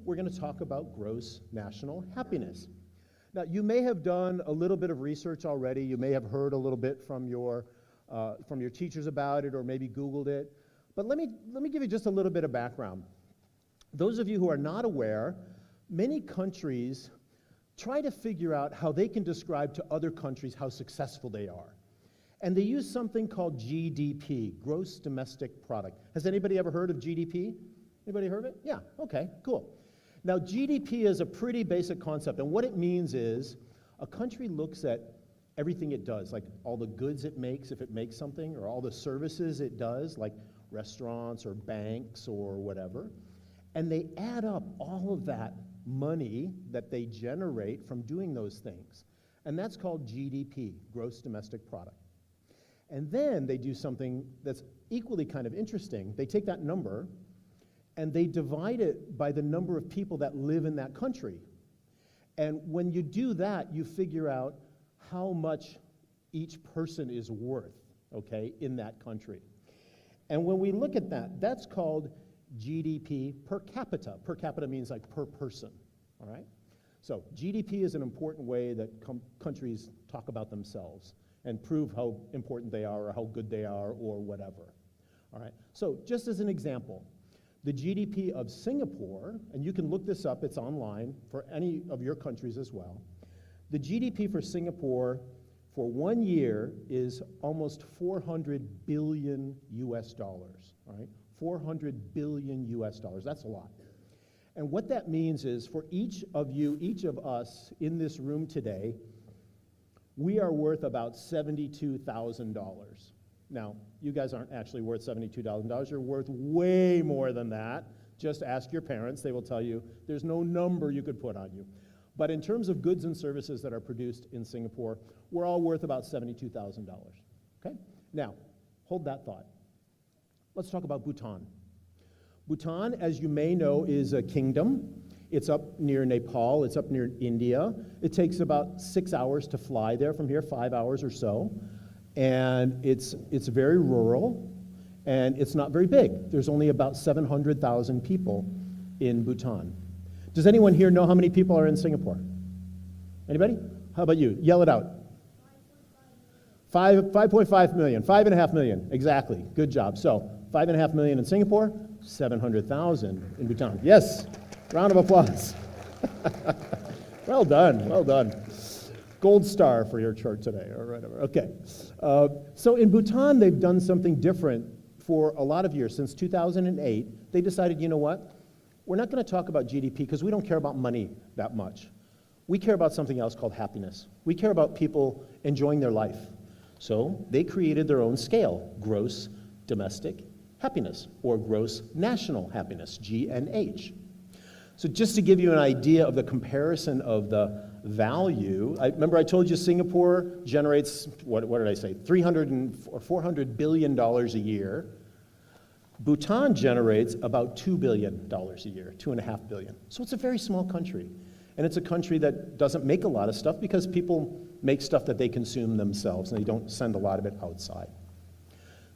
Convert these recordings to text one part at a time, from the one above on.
we're going to talk about gross national happiness. Now, you may have done a little bit of research already. You may have heard a little bit from your teachers about it, or maybe Googled it. But let me give you just a little bit of background. Those of you who are not aware, many countries try to figure out how they can describe to other countries how successful they are. And they use something called GDP, gross domestic product. Has anybody ever heard of GDP? Anybody heard of it? Yeah, okay, cool. Now, GDP is a pretty basic concept, and what it means is a country looks at everything it does, like all the goods it makes, if it makes something, or all the services it does, like restaurants or banks or whatever, and they add up all of that money that they generate from doing those things. And that's called GDP, gross domestic product. And then they do something that's equally kind of interesting. They take that number and they divide it by the number of people that live in that country. And when you do that, you figure out how much each person is worth, okay, in that country. And when we look at that, that's called GDP per capita. Per capita means like per person, all right? So GDP is an important way that countries talk about themselves and prove how important they are or how good they are or whatever, all right? So just as an example, the GDP of Singapore, and you can look this up, it's online for any of your countries as well. The GDP for Singapore for 1 year is almost 400 billion US dollars, all right? 400 billion US dollars, that's a lot. And what that means is for each of you, each of us in this room today, we are worth about $72,000. Now, you guys aren't actually worth $72,000, you're worth way more than that. Just ask your parents, they will tell you there's no number you could put on you. But in terms of goods and services that are produced in Singapore, we're all worth about $72,000, okay? Now, hold that thought. Let's talk about Bhutan. Bhutan, as you may know, is a kingdom. It's up near Nepal, it's up near India. It takes about 6 hours to fly there from here, 5 hours or so. And it's very rural, and it's not very big. There's only about 700,000 people in Bhutan. Does anyone here know how many people are in Singapore? Anybody? How about you? Yell it out. 5.5 million, 5.5 million, exactly. Good job. So 5.5 million in Singapore, 700,000 in Bhutan. Yes, round of applause. Well done, well done. Gold star for your chart today, or whatever. Okay. So in Bhutan, they've done something different for a lot of years. Since 2008, they decided, you know what? We're not going to talk about GDP because we don't care about money that much. We care about something else called happiness. We care about people enjoying their life. So they created their own scale, gross domestic happiness, or gross national happiness, GNH. So just to give you an idea of the comparison of the value, remember I told you Singapore generates, what did I say, $400 billion a year. Bhutan generates about $2 billion a year, $2.5 billion. So it's a very small country. And it's a country that doesn't make a lot of stuff because people make stuff that they consume themselves and they don't send a lot of it outside.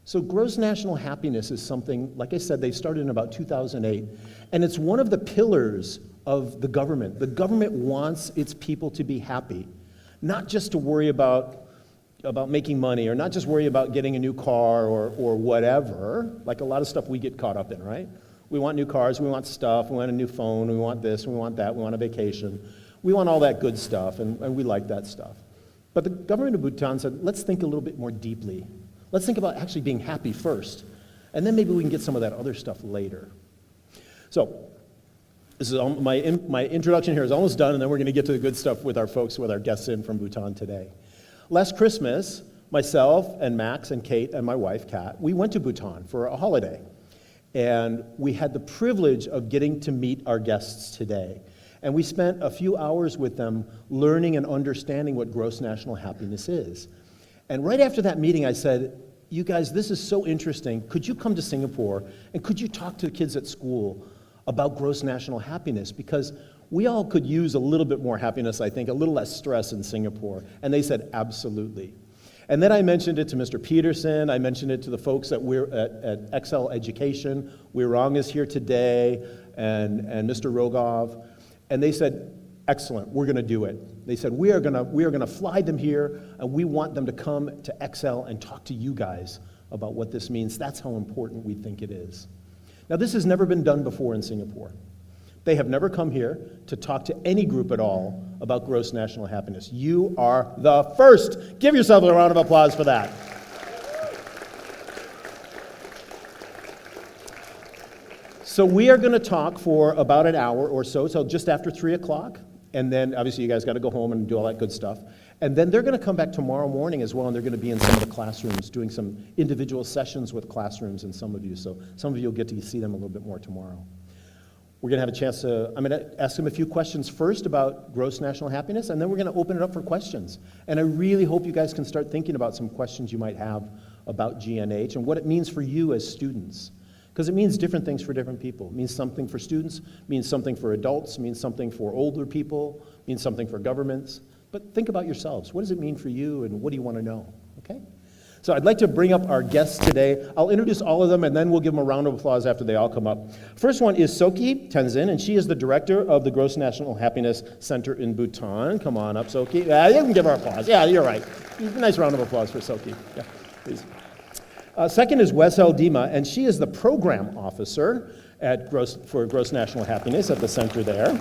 So gross national happiness is something, like I said, they started in about 2008, and it's one of the pillars of the government. The government wants its people to be happy, not just to worry about making money, or not just worry about getting a new car or whatever, like a lot of stuff we get caught up in, right? We want new cars, we want stuff, we want a new phone, we want this, we want that, we want a vacation. We want all that good stuff, and we like that stuff. But the government of Bhutan said, let's think a little bit more deeply. Let's think about actually being happy first, and then maybe we can get some of that other stuff later. So, this is my introduction here is almost done, and then we're going to get to the good stuff with our folks, with our guests in from Bhutan today. Last Christmas, myself and Max and Kate and my wife, Kat, we went to Bhutan for a holiday. And we had the privilege of getting to meet our guests today. And we spent a few hours with them learning and understanding what gross national happiness is. And right after that meeting, I said, you guys, this is so interesting. Could you come to Singapore and could you talk to the kids at school about gross national happiness? Because we all could use a little bit more happiness, I think, a little less stress in Singapore. And they said, absolutely. And then I mentioned it to Mr. Peterson. I mentioned it to the folks at XCL Education. Weirong is here today. and Mr. Rogov, and they said, excellent, we're going to do it. They said, we are going to fly them here, and we want them to come to XL and talk to you guys about what this means. That's how important we think it is. Now, this has never been done before in Singapore. They have never come here to talk to any group at all about gross national happiness. You are the first. Give yourself a round of applause for that. So we are going to talk for about an hour or so just after 3 o'clock. And then, obviously, you guys got to go home and do all that good stuff. And then they're going to come back tomorrow morning as well, and they're going to be in some of the classrooms doing some individual sessions with classrooms and some of you. So some of you will get to see them a little bit more tomorrow. We're going to have a chance I'm going to ask them a few questions first about gross national happiness, and then we're going to open it up for questions. And I really hope you guys can start thinking about some questions you might have about GNH and what it means for you as students. Because it means different things for different people. It means something for students, means something for adults, means something for older people, means something for governments. But think about yourselves. What does it mean for you, and what do you want to know? Okay? So I'd like to bring up our guests today. I'll introduce all of them, and then we'll give them a round of applause after they all come up. First one is Tsoki Tenzin, and she is the director of the Gross National Happiness Center in Bhutan. Come on up, Tsoki. Yeah, you can give her applause. Yeah, you're right. Nice round of applause for Tsoki. Yeah, please. Second is Wesel Dima, and she is the program officer for Gross National Happiness at the center there.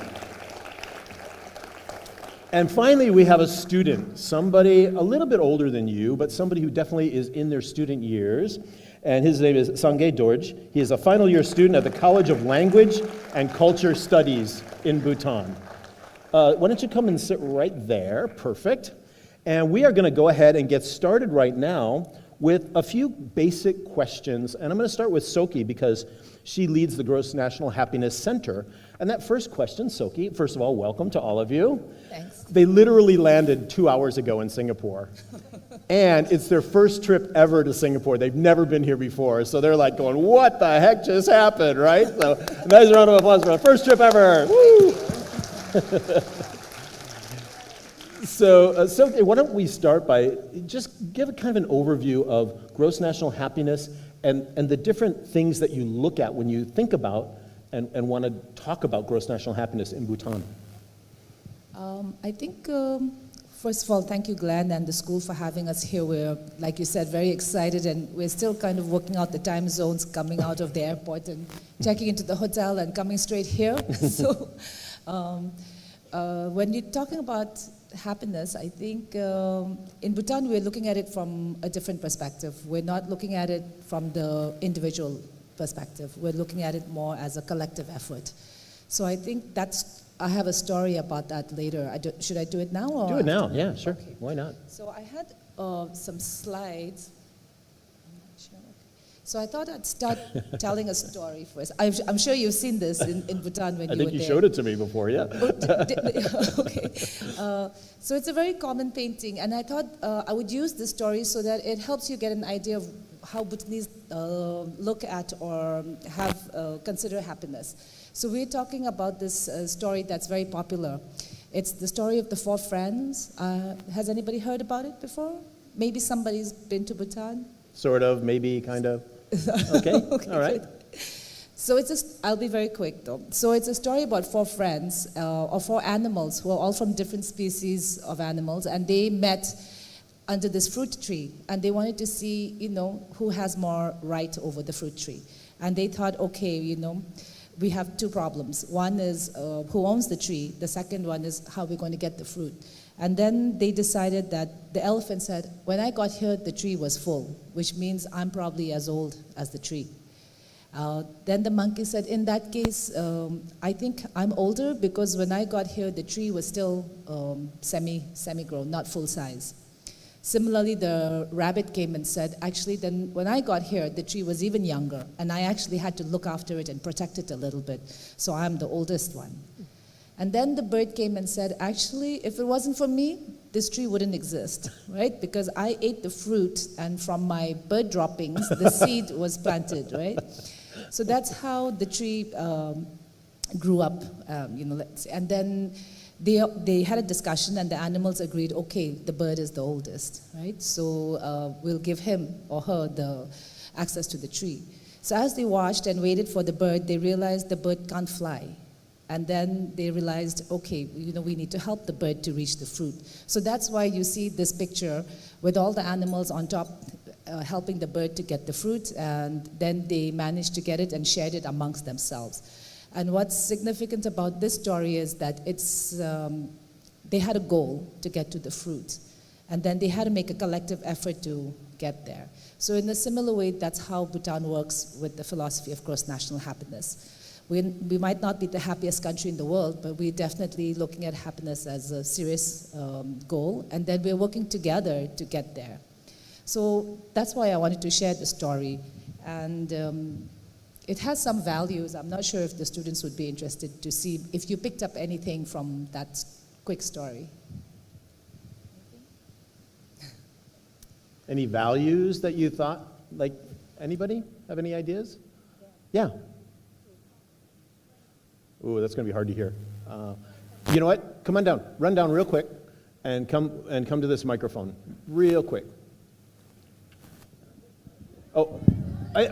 And finally, we have a student, somebody a little bit older than you, but somebody who definitely is in their student years. And his name is Sangay Dorj. He is a final year student at the College of Language and Culture Studies in Bhutan. Why don't you come and sit right there? Perfect. And we are going to go ahead and get started right now with a few basic questions. And I'm going to start with Tsoki because she leads the Gross National Happiness Center. And that first question, Tsoki, first of all, welcome to all of you. Thanks. They literally landed 2 hours ago in Singapore. And it's their first trip ever to Singapore. They've never been here before. So they're like going, what the heck just happened, right? So a nice round of applause for the first trip ever. Woo! So, Tsoki, why don't we start by just give a kind of an overview of gross national happiness and the different things that you look at when you think about and want to talk about gross national happiness in Bhutan. I think, first of all, thank you, Glenn, and the school for having us here. We're, like you said, very excited, and we're still kind of working out the time zones coming out of the airport and checking into the hotel and coming straight here. So when you're talking about happiness, I think in Bhutan, we're looking at it from a different perspective. We're not looking at it from the individual perspective. We're looking at it more as a collective effort. So I think I have a story about that later. Should I do it now? Or do it now, yeah, sure. Okay. Why not? So I had some slides. So I thought I'd start telling a story first. I'm sure you've seen this in Bhutan when you were there. I think you showed it to me before, yeah. Okay. So it's a very common painting, and I thought I would use this story so that it helps you get an idea of how Bhutanese look at or consider happiness. So we're talking about this story that's very popular. It's the story of the four friends. Has anybody heard about it before? Maybe somebody's been to Bhutan? Sort of, maybe, kind of. Okay, okay, all right. So I'll be very quick though. So it's a story about four friends, or four animals who are all from different species of animals, and they met under this fruit tree, and they wanted to see, who has more right over the fruit tree. And they thought, okay, we have two problems. One is who owns the tree. The second one is how we're going to get the fruit. And then they decided that the elephant said, when I got here, the tree was full, which means I'm probably as old as the tree. Then the monkey said, in that case, I think I'm older because when I got here, the tree was still semi-grown, not full size. Similarly, the rabbit came and said, actually, then when I got here, the tree was even younger, and I actually had to look after it and protect it a little bit, so I'm the oldest one. And then the bird came and said, actually, if it wasn't for me, this tree wouldn't exist, right? Because I ate the fruit, and from my bird droppings, the seed was planted, right? So that's how the tree grew up, let's say. And then they had a discussion, and the animals agreed, okay, the bird is the oldest, right? So we'll give him or her the access to the tree. So as they watched and waited for the bird, they realized the bird can't fly. And then they realized, okay, we need to help the bird to reach the fruit. So that's why you see this picture with all the animals on top helping the bird to get the fruit, and then they managed to get it and shared it amongst themselves. And what's significant about this story is that they had a goal to get to the fruit, and then they had to make a collective effort to get there. So in a similar way, that's how Bhutan works with the philosophy of gross national happiness. We might not be the happiest country in the world, but we're definitely looking at happiness as a serious goal, and then we're working together to get there. So that's why I wanted to share the story. And it has some values. I'm not sure if the students would be interested to see if you picked up anything from that quick story. Any values that you thought, like, anybody have any ideas? Yeah. Ooh, that's going to be hard to hear. You know what? Come on down. Run down real quick and come to this microphone real quick. Oh,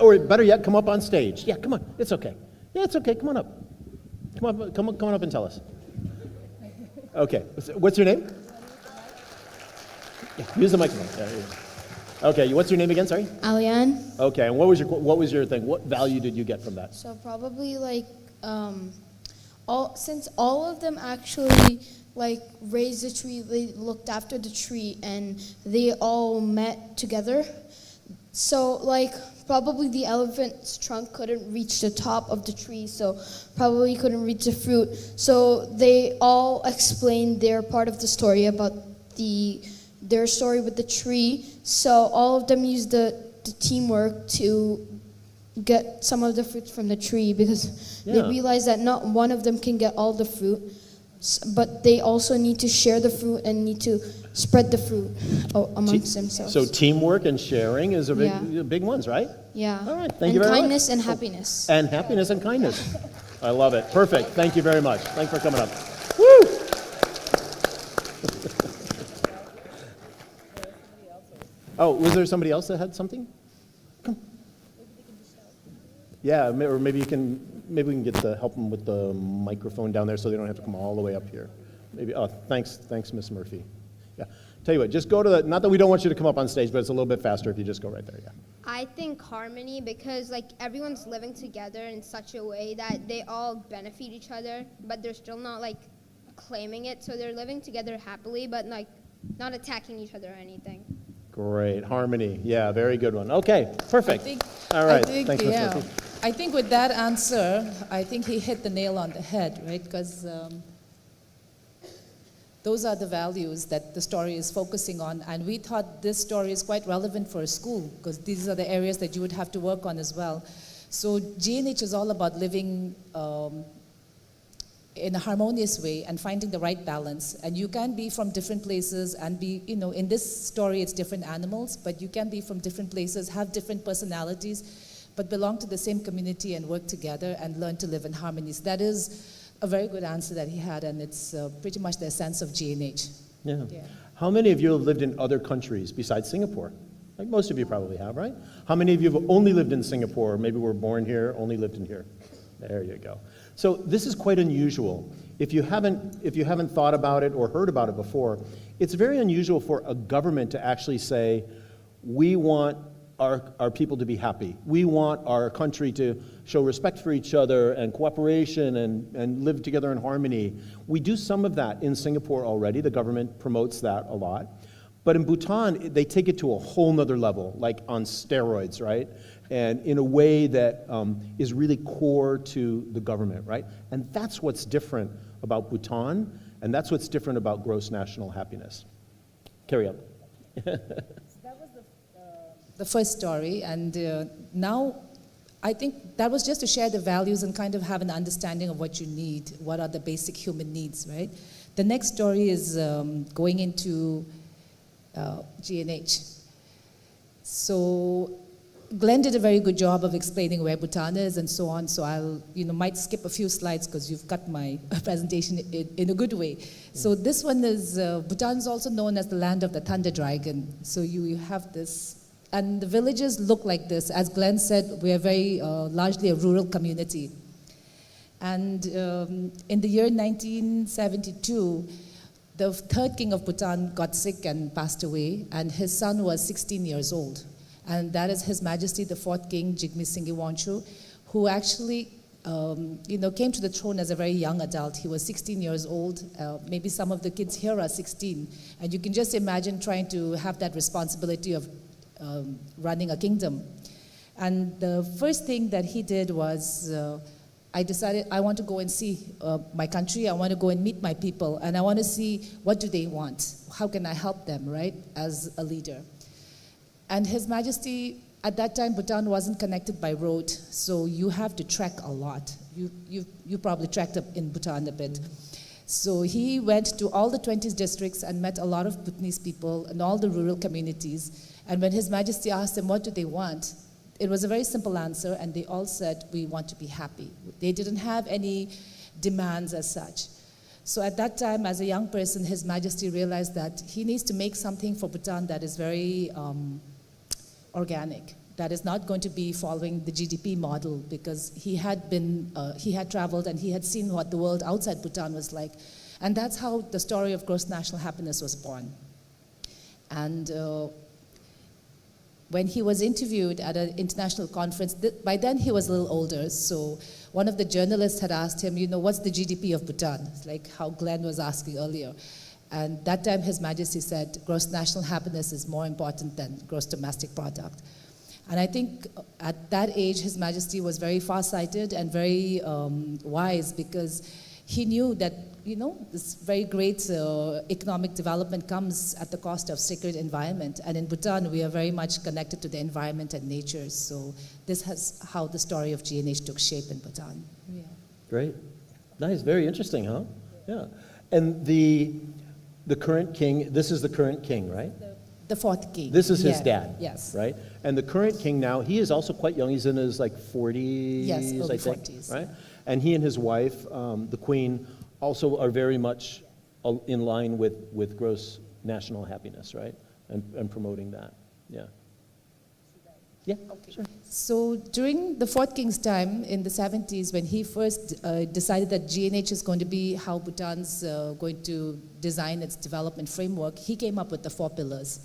or better yet, come up on stage. Yeah, come on. It's okay. Yeah, it's okay. Come on up. Come on up and tell us. Okay. What's your name? Yeah, use the microphone. Yeah. Okay. What's your name again? Sorry. Alian. Okay. And what was your thing? What value did you get from that? So probably like since all of them actually like raised the tree, they looked after the tree, and they all met together. So like probably the elephant's trunk couldn't reach the top of the tree, so probably couldn't reach the fruit. So they all explained their part of the story about their story with the tree. So all of them used the teamwork to get some of the fruits from the tree, because they realized that not one of them can get all the fruit, but they also need to share the fruit and need to spread the fruit amongst themselves. So teamwork and sharing is a big ones, right? Yeah. All right. Thank you very much. And kindness and happiness. And happiness and kindness. I love it. Perfect. Thank you very much. Thanks for coming up. Woo! Oh, was there somebody else that had something? Come. Yeah, or maybe we can help them with the microphone down there so they don't have to come all the way up here. Maybe. Oh, thanks, Miss Murphy. Yeah. Tell you what, just go to not that we don't want you to come up on stage, but it's a little bit faster if you just go right there. Yeah. I think harmony, because like everyone's living together in such a way that they all benefit each other, but they're still not like claiming it. So they're living together happily, but like not attacking each other or anything. Great. Harmony. Yeah, very good one. Okay, perfect. All right. Thanks, Ms. Murphy. I think with that answer, I think he hit the nail on the head, right? Because those are the values that the story is focusing on. And we thought this story is quite relevant for a school, because these are the areas that you would have to work on as well. So GNH is all about living in a harmonious way and finding the right balance. And you can be from different places and be, in this story it's different animals, but you can be from different places, have different personalities, but belong to the same community and work together and learn to live in harmony. So that is a very good answer that he had, and it's pretty much the essence of GNH. Yeah. How many of you have lived in other countries besides Singapore? Like most of you probably have, right? How many of you have only lived in Singapore, or maybe were born here, only lived in here? There you go. So this is quite unusual. If you haven't thought about it or heard about it before, it's very unusual for a government to actually say, we want our people to be happy. We want our country to show respect for each other and cooperation and live together in harmony. We do some of that in Singapore already. The government promotes that a lot. But in Bhutan, they take it to a whole nother level, like on steroids, right? And in a way that is really core to the government, right? And that's what's different about Bhutan, and that's what's different about gross national happiness. Carry on. The first story, and now I think that was just to share the values and kind of have an understanding of what you need, what are the basic human needs, right? The next story is going into GNH. So Glenn did a very good job of explaining where Bhutan is and so on, so I'll might skip a few slides because you've cut my presentation in a good way. So this one is, Bhutan is also known as the land of the thunder dragon. So you have this And the villages look like this. As Glenn said, we are very largely a rural community. And in the year 1972, the third king of Bhutan got sick and passed away, and his son was 16 years old. And that is His Majesty the fourth king, Jigme Singye Wanchoo, who actually came to the throne as a very young adult. He was 16 years old. Maybe some of the kids here are 16. And you can just imagine trying to have that responsibility of running a kingdom. And the first thing that he did was, I decided I want to go and see my country. I want to go and meet my people. And I want to see what do they want. How can I help them, right, as a leader? And His Majesty, at that time, Bhutan wasn't connected by road, so you have to trek a lot. You probably trekked up in Bhutan a bit. So he went to all the 20 districts and met a lot of Bhutanese people and all the rural communities. And when His Majesty asked them what do they want, it was a very simple answer, and they all said, we want to be happy. They didn't have any demands as such. So at that time, as a young person, His Majesty realized that he needs to make something for Bhutan that is very organic, that is not going to be following the GDP model, because he had traveled and he had seen what the world outside Bhutan was like. And that's how the story of gross national happiness was born. And when he was interviewed at an international conference, by then he was a little older, so one of the journalists had asked him, what's the GDP of Bhutan? It's like how Glenn was asking earlier. And that time His Majesty said, gross national happiness is more important than gross domestic product. And I think at that age, His Majesty was very far-sighted and very wise, because he knew that, this very great economic development comes at the cost of sacred environment. And in Bhutan, we are very much connected to the environment and nature. So this is how the story of GNH took shape in Bhutan. Yeah. Great. Nice. Very interesting, huh? Yeah. And the current king, this is the current king, right? The fourth king. This is his dad. Yes. Right? And the current king now, he is also quite young. He's in his 40s, yes, early I think. 40s. Right? And he and his wife, the queen, also are very much in line with gross national happiness, right? And promoting that. Yeah. Yeah, Okay. sure. So during the fourth king's time in the 70s, when he first decided that GNH is going to be how Bhutan's going to design its development framework, he came up with the 4 pillars.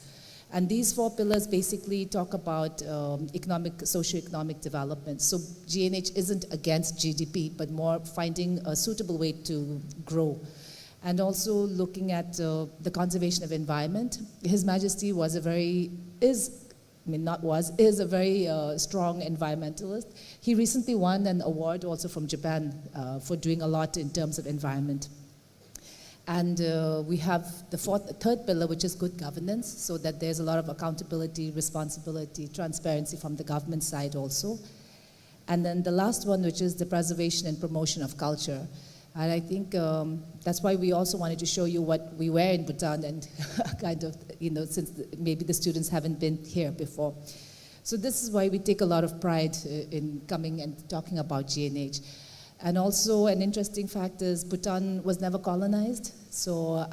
And these 4 pillars basically talk about socioeconomic development. So GNH isn't against GDP, but more finding a suitable way to grow. And also looking at the conservation of environment. His Majesty is a very strong environmentalist. He recently won an award also from Japan for doing a lot in terms of environment. And we have the third pillar, which is good governance, so that there's a lot of accountability, responsibility, transparency from the government side also. And then the last one, which is the preservation and promotion of culture. And I think that's why we also wanted to show you what we wear in Bhutan, and kind of, since maybe the students haven't been here before. So this is why we take a lot of pride in coming and talking about GNH. And also an interesting fact is Bhutan was never colonized, so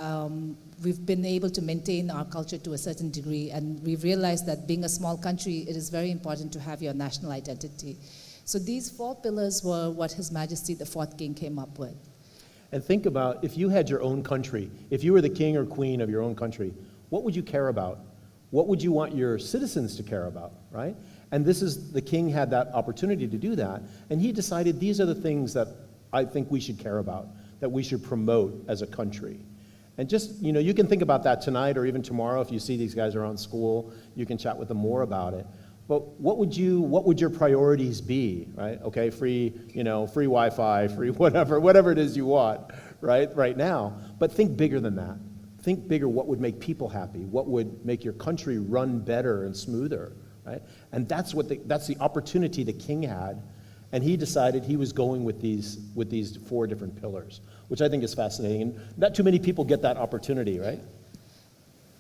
we've been able to maintain our culture to a certain degree, and we've realized that being a small country, it is very important to have your national identity. So these 4 pillars were what His Majesty the Fourth King came up with. And think about if you had your own country, if you were the king or queen of your own country, what would you care about? What would you want your citizens to care about, right? And the king had that opportunity to do that, and he decided these are the things that I think we should care about, that we should promote as a country. And just, you can think about that tonight or even tomorrow if you see these guys around school, you can chat with them more about it. But what would your priorities be, right? Okay, free Wi-Fi, free whatever it is you want, right now. But think bigger than that. Think bigger, what would make people happy? What would make your country run better and smoother, right? And that's the opportunity the king had, and he decided he was going with these 4 different pillars, which I think is fascinating. And not too many people get that opportunity, right?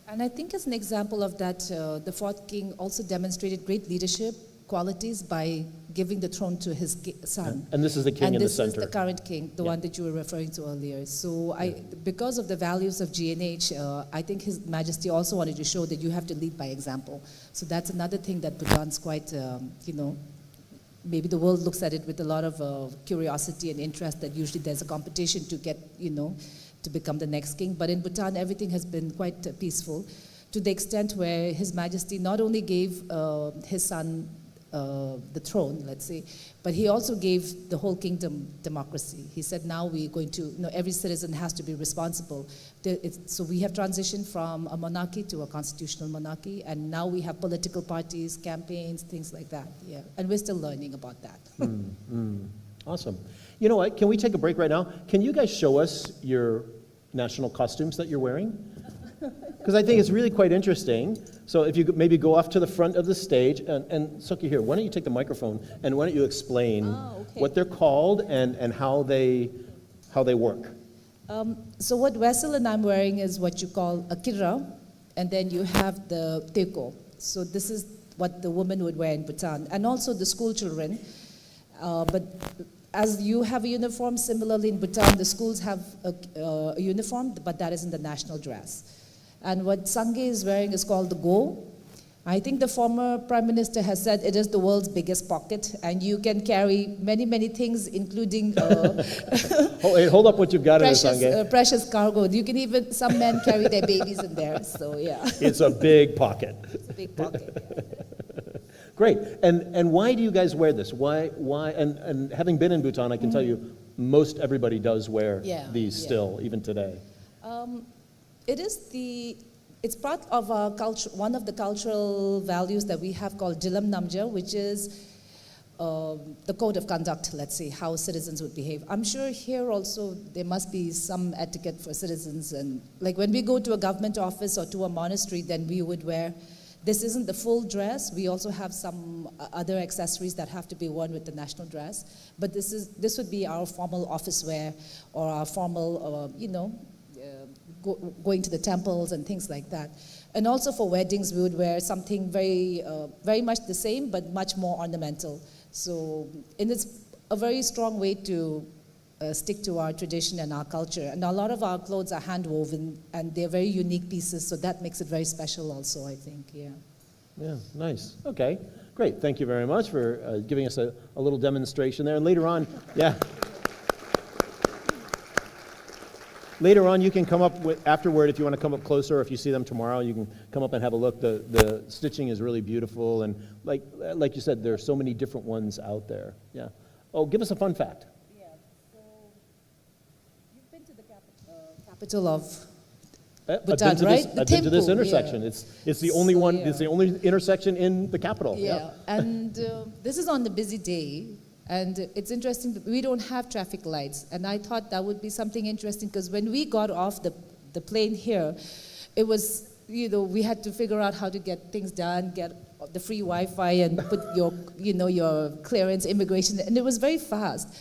And I think as an example of that, the fourth king also demonstrated great leadership qualities by giving the throne to his son. And this is the king And in the this is center. the current king, the Yeah. one that you were referring to earlier. So because of the values of GNH, I think His Majesty also wanted to show that you have to lead by example. So that's another thing that Bhutan's quite, maybe the world looks at it with a lot of curiosity and interest, that usually there's a competition to get, to become the next king. But in Bhutan, everything has been quite peaceful, to the extent where His Majesty not only gave his son the throne, let's say, but he also gave the whole kingdom democracy. He said, now we're going to, every citizen has to be responsible. So we have transitioned from a monarchy to a constitutional monarchy, and now we have political parties, campaigns, things like that, yeah. And we're still learning about that. Awesome. You know what, can we take a break right now? Can you guys show us your national costumes that you're wearing? Because I think it's really quite interesting. So if you could maybe go off to the front of the stage, and Tsoki, here, why don't you take the microphone, and why don't you explain what they're called and how they work? So what Wessel and I'm wearing is what you call a kira, and then you have the teko. So this is what the woman would wear in Bhutan, and also the school children. But as you have a uniform, similarly in Bhutan, the schools have a uniform, but that isn't the national dress. And what Sangye is wearing is called the go. I think the former Prime Minister has said it is the world's biggest pocket, and you can carry many, many things, including Hold up what you've got in precious, there, Sangye. precious cargo. You can even, some men carry their babies in there, so yeah. It's a big pocket. It's a big pocket. Great. And why do you guys wear this? Why? And having been in Bhutan, I can tell you, most everybody does wear these still, even today. It's part of our culture, one of the cultural values that we have called Jilam Namja, which is the code of conduct, let's say, how citizens would behave. I'm sure here also there must be some etiquette for citizens, and like when we go to a government office or to a monastery, then we would wear, this isn't the full dress, we also have some other accessories that have to be worn with the national dress, but this would be our formal office wear, or our formal, going to the temples and things like that. And also for weddings, we would wear something very, very much the same, but much more ornamental. So, and it's a very strong way to stick to our tradition and our culture. And a lot of our clothes are hand woven, and they're very unique pieces, so that makes it very special also, I think, yeah. Yeah, nice. Okay, great. Thank you very much for giving us a little demonstration there. And later on, later on, you can come up afterward if you want to come up closer, or if you see them tomorrow, you can come up and have a look. The stitching is really beautiful, and like you said, there are so many different ones out there. Yeah. Oh, give us a fun fact. Yeah, so you've been to the capital of Bhutan, right? I've been to this Thimphu, intersection. yeah. It's the only one. Yeah. It's the only intersection in the capital. Yeah, and this is on the busy day. And it's interesting that we don't have traffic lights. And I thought that would be something interesting, because when we got off the plane here, it was, we had to figure out how to get things done, get the free Wi-Fi and put your, your clearance, immigration, and it was very fast.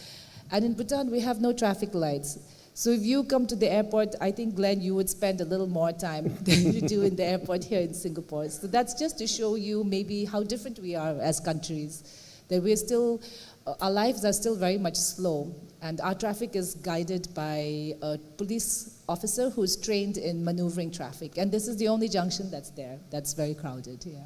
And in Bhutan, we have no traffic lights. So if you come to the airport, I think, Glenn, you would spend a little more time than you do in the airport here in Singapore. So that's just to show you maybe how different we are as countries, that we're still, our lives are still very much slow, and our traffic is guided by a police officer who's trained in maneuvering traffic. And this is the only junction that's there, that's very crowded, yeah.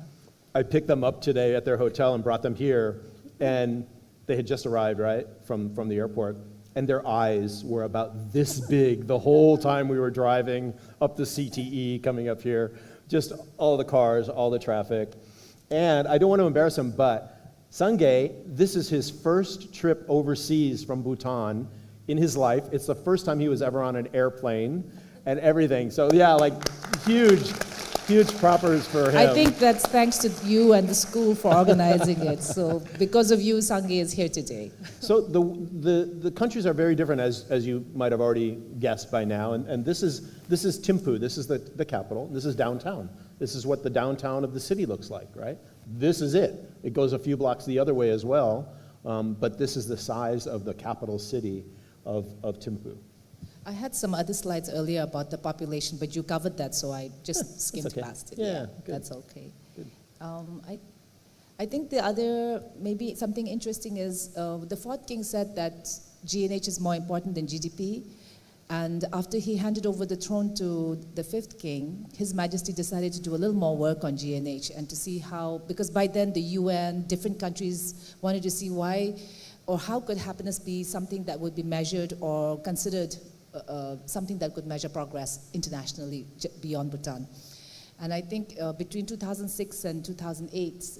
I picked them up today at their hotel and brought them here, and they had just arrived, right, from the airport, and their eyes were about this big the whole time we were driving up the CTE, coming up here, just all the cars, all the traffic. And I don't want to embarrass him, but Sangye, this is his first trip overseas from Bhutan in his life. It's the first time he was ever on an airplane and everything. So yeah, like huge proppers for him. I think that's thanks to you and the school for organizing it. So because of you, Sangye is here today. So the countries are very different, as you might have already guessed by now. And this is Thimphu. This is the capital. This is downtown. This is what the downtown of the city looks like, right? This is it. It goes a few blocks the other way as well, but this is the size of the capital city of Thimphu. I had some other slides earlier about the population, but you covered that, so I just skimmed okay. past it. Yeah, good. That's okay. Good. I think the other, maybe something interesting is the fourth king said that G&H is more important than GDP. And after he handed over the throne to the fifth king, His Majesty decided to do a little more work on G&H and to see how, because by then the UN, different countries wanted to see why or how could happiness be something that would be measured or considered something that could measure progress internationally beyond Bhutan. And I think between 2006 and 2008,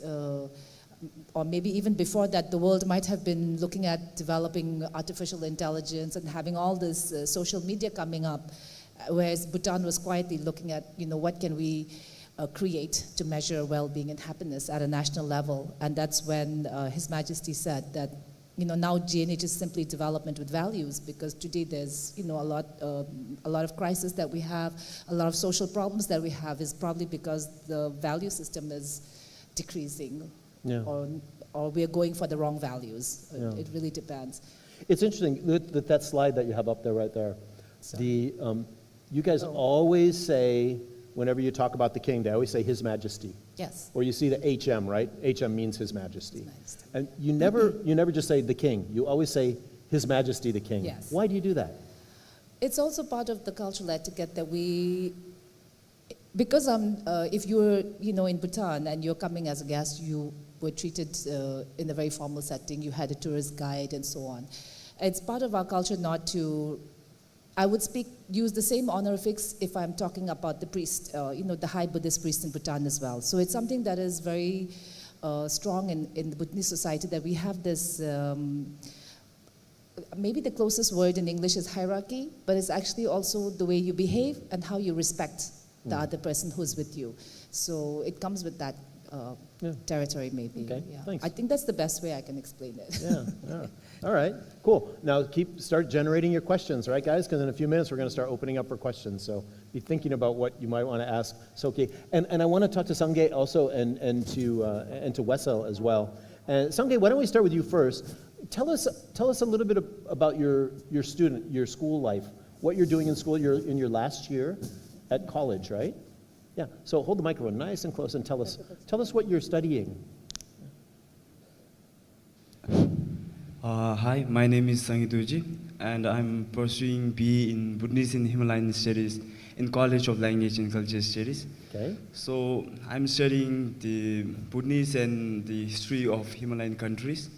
or maybe even before that, the world might have been looking at developing artificial intelligence and having all this social media coming up, whereas Bhutan was quietly looking at, what can we create to measure well-being and happiness at a national level. And that's when His Majesty said that, now G&H is simply development with values, because today there's, a lot of crisis that we have, a lot of social problems that we have is probably because the value system is decreasing. Yeah. Or we're going for the wrong values. Yeah. It really depends. It's interesting, that slide that you have up there right there. Sorry. You guys always say, whenever you talk about the king, they always say His Majesty. Yes. Or you see the HM, right? HM means His Majesty. Majesty. And you never just say the king. You always say His Majesty the king. Yes. Why do you do that? It's also part of the cultural etiquette that because if you're, in Bhutan and you're coming as a guest, you were treated in a very formal setting. You had a tourist guide and so on. It's part of our culture not to, I would use the same honorifics if I'm talking about the priest, the high Buddhist priest in Bhutan as well. So it's something that is very strong in the Bhutanese society, that we have this, maybe the closest word in English is hierarchy, but it's actually also the way you behave and how you respect the other person who's with you. So it comes with that territory, maybe. Okay, Yeah. thanks. I think that's the best way I can explain it. Yeah. All right, cool. Now start generating your questions, right, guys? Because in a few minutes we're going to start opening up for questions. So be thinking about what you might want to ask Tsoki. And I want to talk to Sangye also and to Wessel as well. And Sangye, why don't we start with you first? Tell us a little bit about your school life. What you're doing in school. You're in your last year at college, right? Yeah. So hold the microphone nice and close and tell us what you're studying. Hi, my name is Sangituji, and I'm pursuing BE in Bhutanese and Himalayan Studies in College of Language and Culture Studies. Okay. So I'm studying the Bhutanese and the history of Himalayan countries.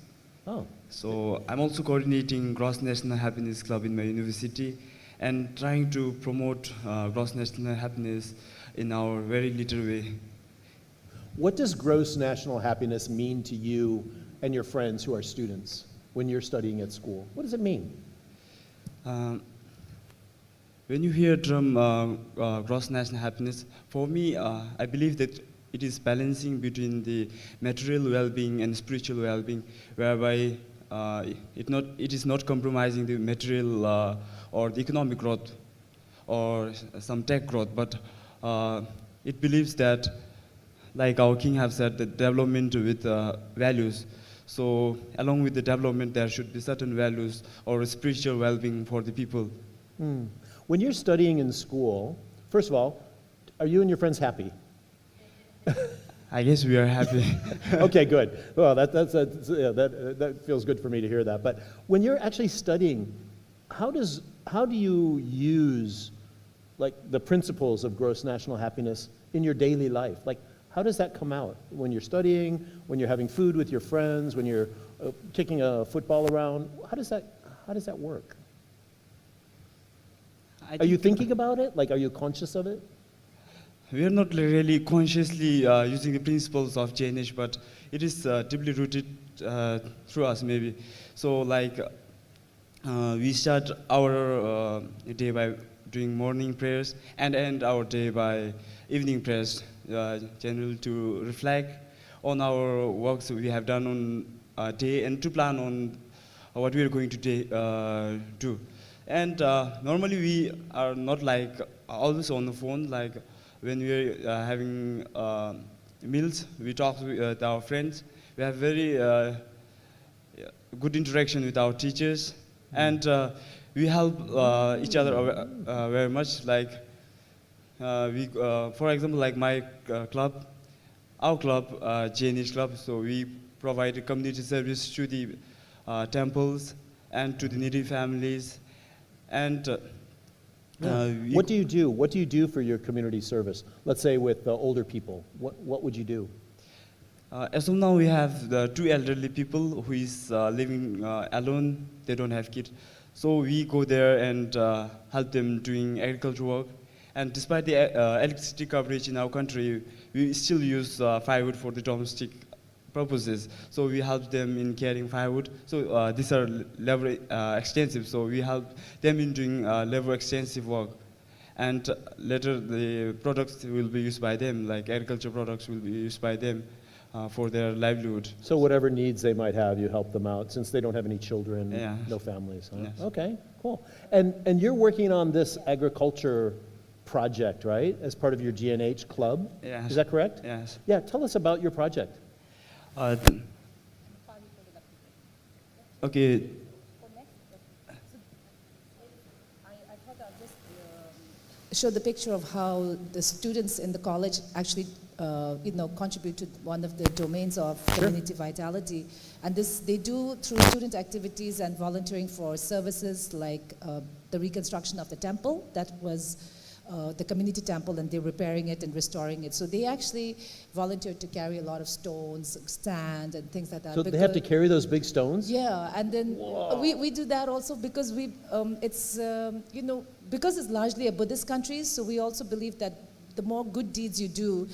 Oh. So I'm also coordinating Gross National Happiness Club in my university and trying to promote gross national happiness in our very little way. What does gross national happiness mean to you and your friends who are students when you're studying at school? What does it mean? When you hear the term gross national happiness, for me, I believe that it is balancing between the material well-being and spiritual well-being, whereby it is not compromising the material or the economic growth or some tech growth, but it believes that, like our king have said, that development with values. So along with the development, there should be certain values or spiritual well-being for the people. When you're studying in school, first of all, are you and your friends happy? I guess we are happy. Okay, good. Well, that feels good for me to hear that. But when you're actually studying, how do you use like the principles of gross national happiness in your daily life? Like, how does that come out when you're studying, when you're having food with your friends, when you're kicking a football around? How does that work? Are you thinking about it? Like, are you conscious of it? We are not really consciously using the principles of G&H, but it is deeply rooted through us, maybe. So, like, we start our day by doing morning prayers and end our day by evening prayers, generally to reflect on our works we have done on a day and to plan on what we are going to do. And normally we are not like always on the phone, like when we are having meals, we talk with our friends. We have very good interaction with our teachers, and we help each other very much. Like for example, like my club, our club, JNH Club, so we provide community service to the temples and to the needy families. And What do you do? What do you do for your community service? Let's say with older people. What would you do? As of now, we have the 2 elderly people who is living alone. They don't have kids. So we go there and help them doing agriculture work. And despite the electricity coverage in our country, we still use firewood for the domestic purposes. So we help them in carrying firewood. So these are labor extensive. So we help them in doing labor extensive work. And later the products will be used by them, like agriculture products will be used by them for their livelihood. So whatever needs they might have, you help them out, since they don't have any children, Yeah. no families. Huh? Yes. Okay, cool. And you're working on this agriculture project, right, as part of your GNH club? Yes. Is that correct? Yes. Yeah, tell us about your project. Okay. Show the picture of how the students in the college actually, contribute to one of the domains of community vitality. And this they do through student activities and volunteering for services like the reconstruction of the temple. That was the community temple, and they're repairing it and restoring it. So they actually volunteered to carry a lot of stones, stand, and things like that. So they have to carry those big stones? Yeah, and then we do that also because because it's largely a Buddhist country, so we also believe that the more good deeds you do,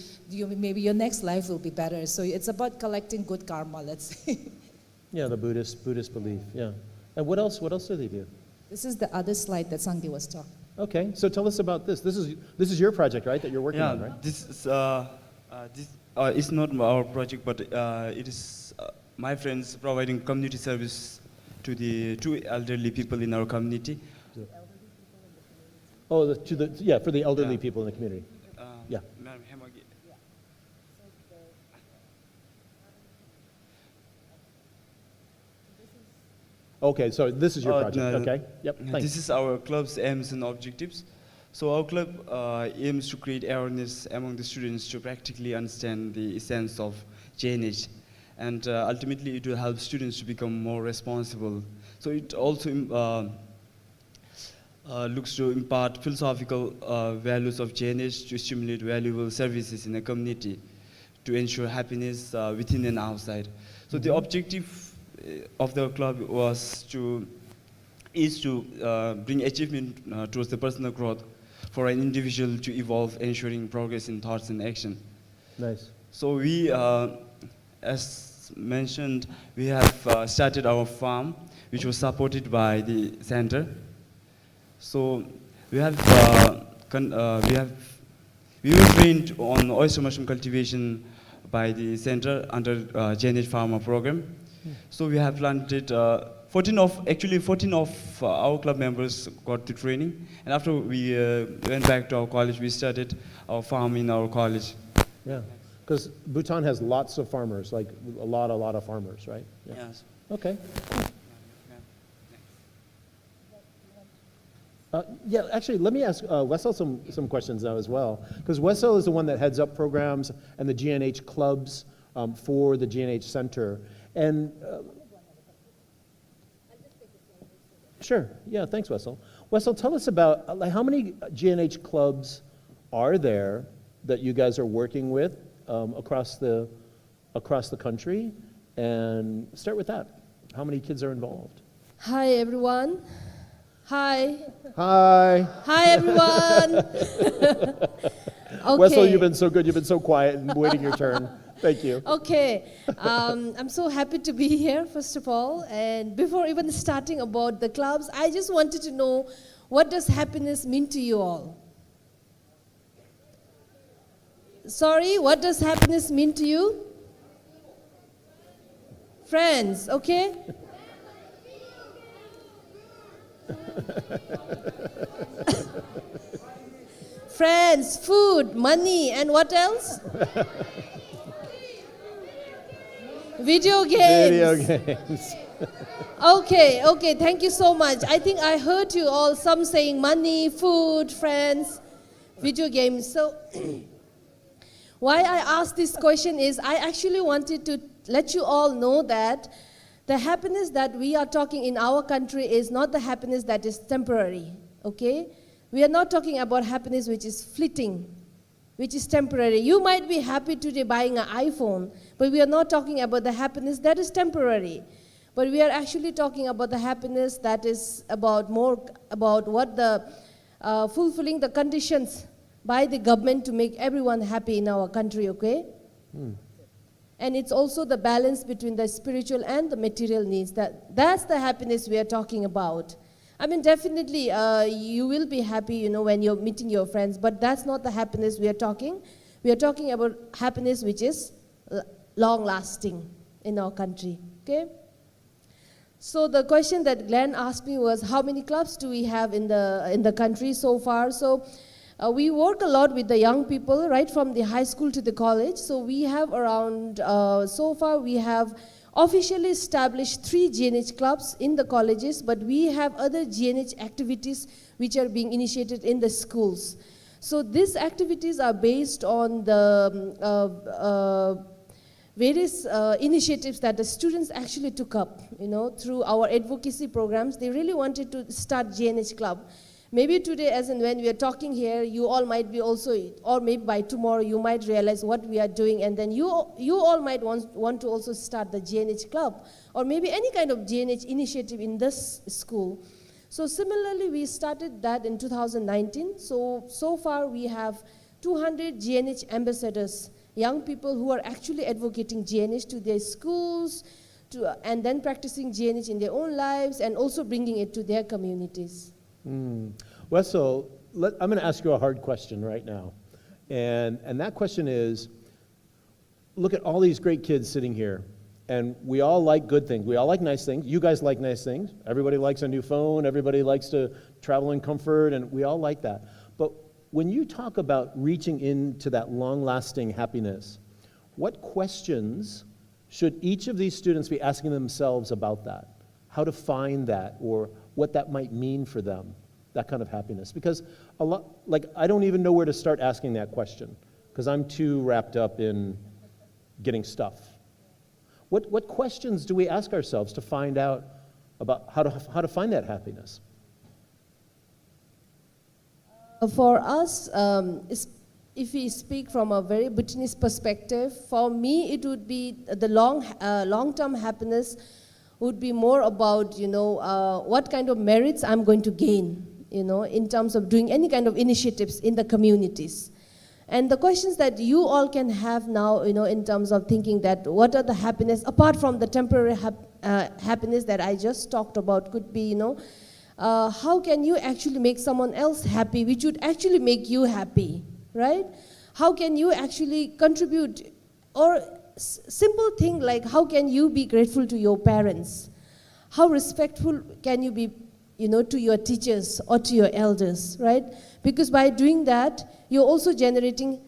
maybe your next life will be better. So it's about collecting good karma, let's say. Yeah, the Buddhist belief, yeah. And what else do they do? This is the other slide that Sangdi was talking. Okay, so tell us about this. This is your project, right, that you're working on, right? This is it's not our project, but it is my friends providing community service to the 2 elderly people in our community. Oh, for the elderly people in the community. Yeah. Okay, so this is your project. no, Okay, yep, thanks. This is our club's aims and objectives. So our club aims to create awareness among the students to practically understand the essence of JNH. And ultimately, it will help students to become more responsible. So it also looks to impart philosophical values of JNH to stimulate valuable services in a community to ensure happiness within and outside. So the objective of the club is to bring achievement towards the personal growth for an individual to evolve, ensuring progress in thoughts and action. Nice. So we, as mentioned, we have started our farm, which was supported by the center. So we were trained on oyster mushroom cultivation by the center under JNH Farmer program. So we have planted 14 of our club members got the training, and after we went back to our college, we started our farm in our college. Yeah, because Bhutan has lots of farmers, like a lot of farmers, right? Yeah. Yes. Okay. Yeah, actually, let me ask Wessel some questions now as well, because Wessel is the one that heads up programs and the GNH clubs for the GNH Center. And sure, yeah, thanks, Wessel. Wessel, tell us about how many GNH clubs are there that you guys are working with across the country, and start with that. How many kids are involved? Hi, everyone. Hi. Hi. Hi, everyone. Okay. Wessel, you've been so good. You've been so quiet and waiting your turn. Thank you. Okay. I'm so happy to be here, first of all. And before even starting about the clubs, I just wanted to know, what does happiness mean to you all? Sorry, what does happiness mean to you? Friends, okay? Friends, food, money, and what else? Video games. Video games. Okay, thank you so much. I think I heard you all, some saying money, food, friends, video games. So Why I asked this question is I actually wanted to let you all know that the happiness that we are talking in our country is not the happiness that is temporary, okay? We are not talking about happiness which is fleeting, which is temporary. You might be happy today buying an iPhone, but we are not talking about the happiness that is temporary. But we are actually talking about the happiness that is about more about what the fulfilling the conditions by the government to make everyone happy in our country, okay? And it's also the balance between the spiritual and the material needs. That's the happiness we are talking about. I mean, definitely you will be happy, you know, when you're meeting your friends, but that's not the happiness we are talking. We are talking about happiness which is long-lasting in our country, okay? So the question that Glenn asked me was, how many clubs do we have in the country so far? So we work a lot with the young people, right from the high school to the college. So we have around, so far we have officially established 3 GNH clubs in the colleges, but we have other GNH activities which are being initiated in the schools. So these activities are based on the various initiatives that the students actually took up, you know, through our advocacy programs. They really wanted to start GNH club. Maybe today, as and when we are talking here, you all might be also, or maybe by tomorrow, you might realize what we are doing, and then you all might want to also start the GNH club, or maybe any kind of GNH initiative in this school. So similarly, we started that in 2019. So far, we have 200 GNH ambassadors, young people who are actually advocating GNH to their schools, and then practicing GNH in their own lives, and also bringing it to their communities. Well, so I'm going to ask you a hard question right now. And that question is, look at all these great kids sitting here, and we all like good things. We all like nice things. You guys like nice things. Everybody likes a new phone. Everybody likes to travel in comfort, and we all like that. But when you talk about reaching into that long-lasting happiness, what questions should each of these students be asking themselves about that? How to find that, or what that might mean for them, that kind of happiness? Because a lot, like, I don't even know where to start asking that question, because I'm too wrapped up in getting stuff. What questions do we ask ourselves to find out about how to find that happiness? For us, if we speak from a very Bhutanese perspective, for me it would be the long-term happiness would be more about, you know, what kind of merits I'm going to gain, you know, in terms of doing any kind of initiatives in the communities. And the questions that you all can have now, you know, in terms of thinking that what are the happiness, apart from the temporary happiness that I just talked about, could be, you know, how can you actually make someone else happy, which would actually make you happy, right? How can you actually contribute, or simple thing like how can you be grateful to your parents? How respectful can you be, you know, to your teachers or to your elders, right? Because by doing that, you're also generating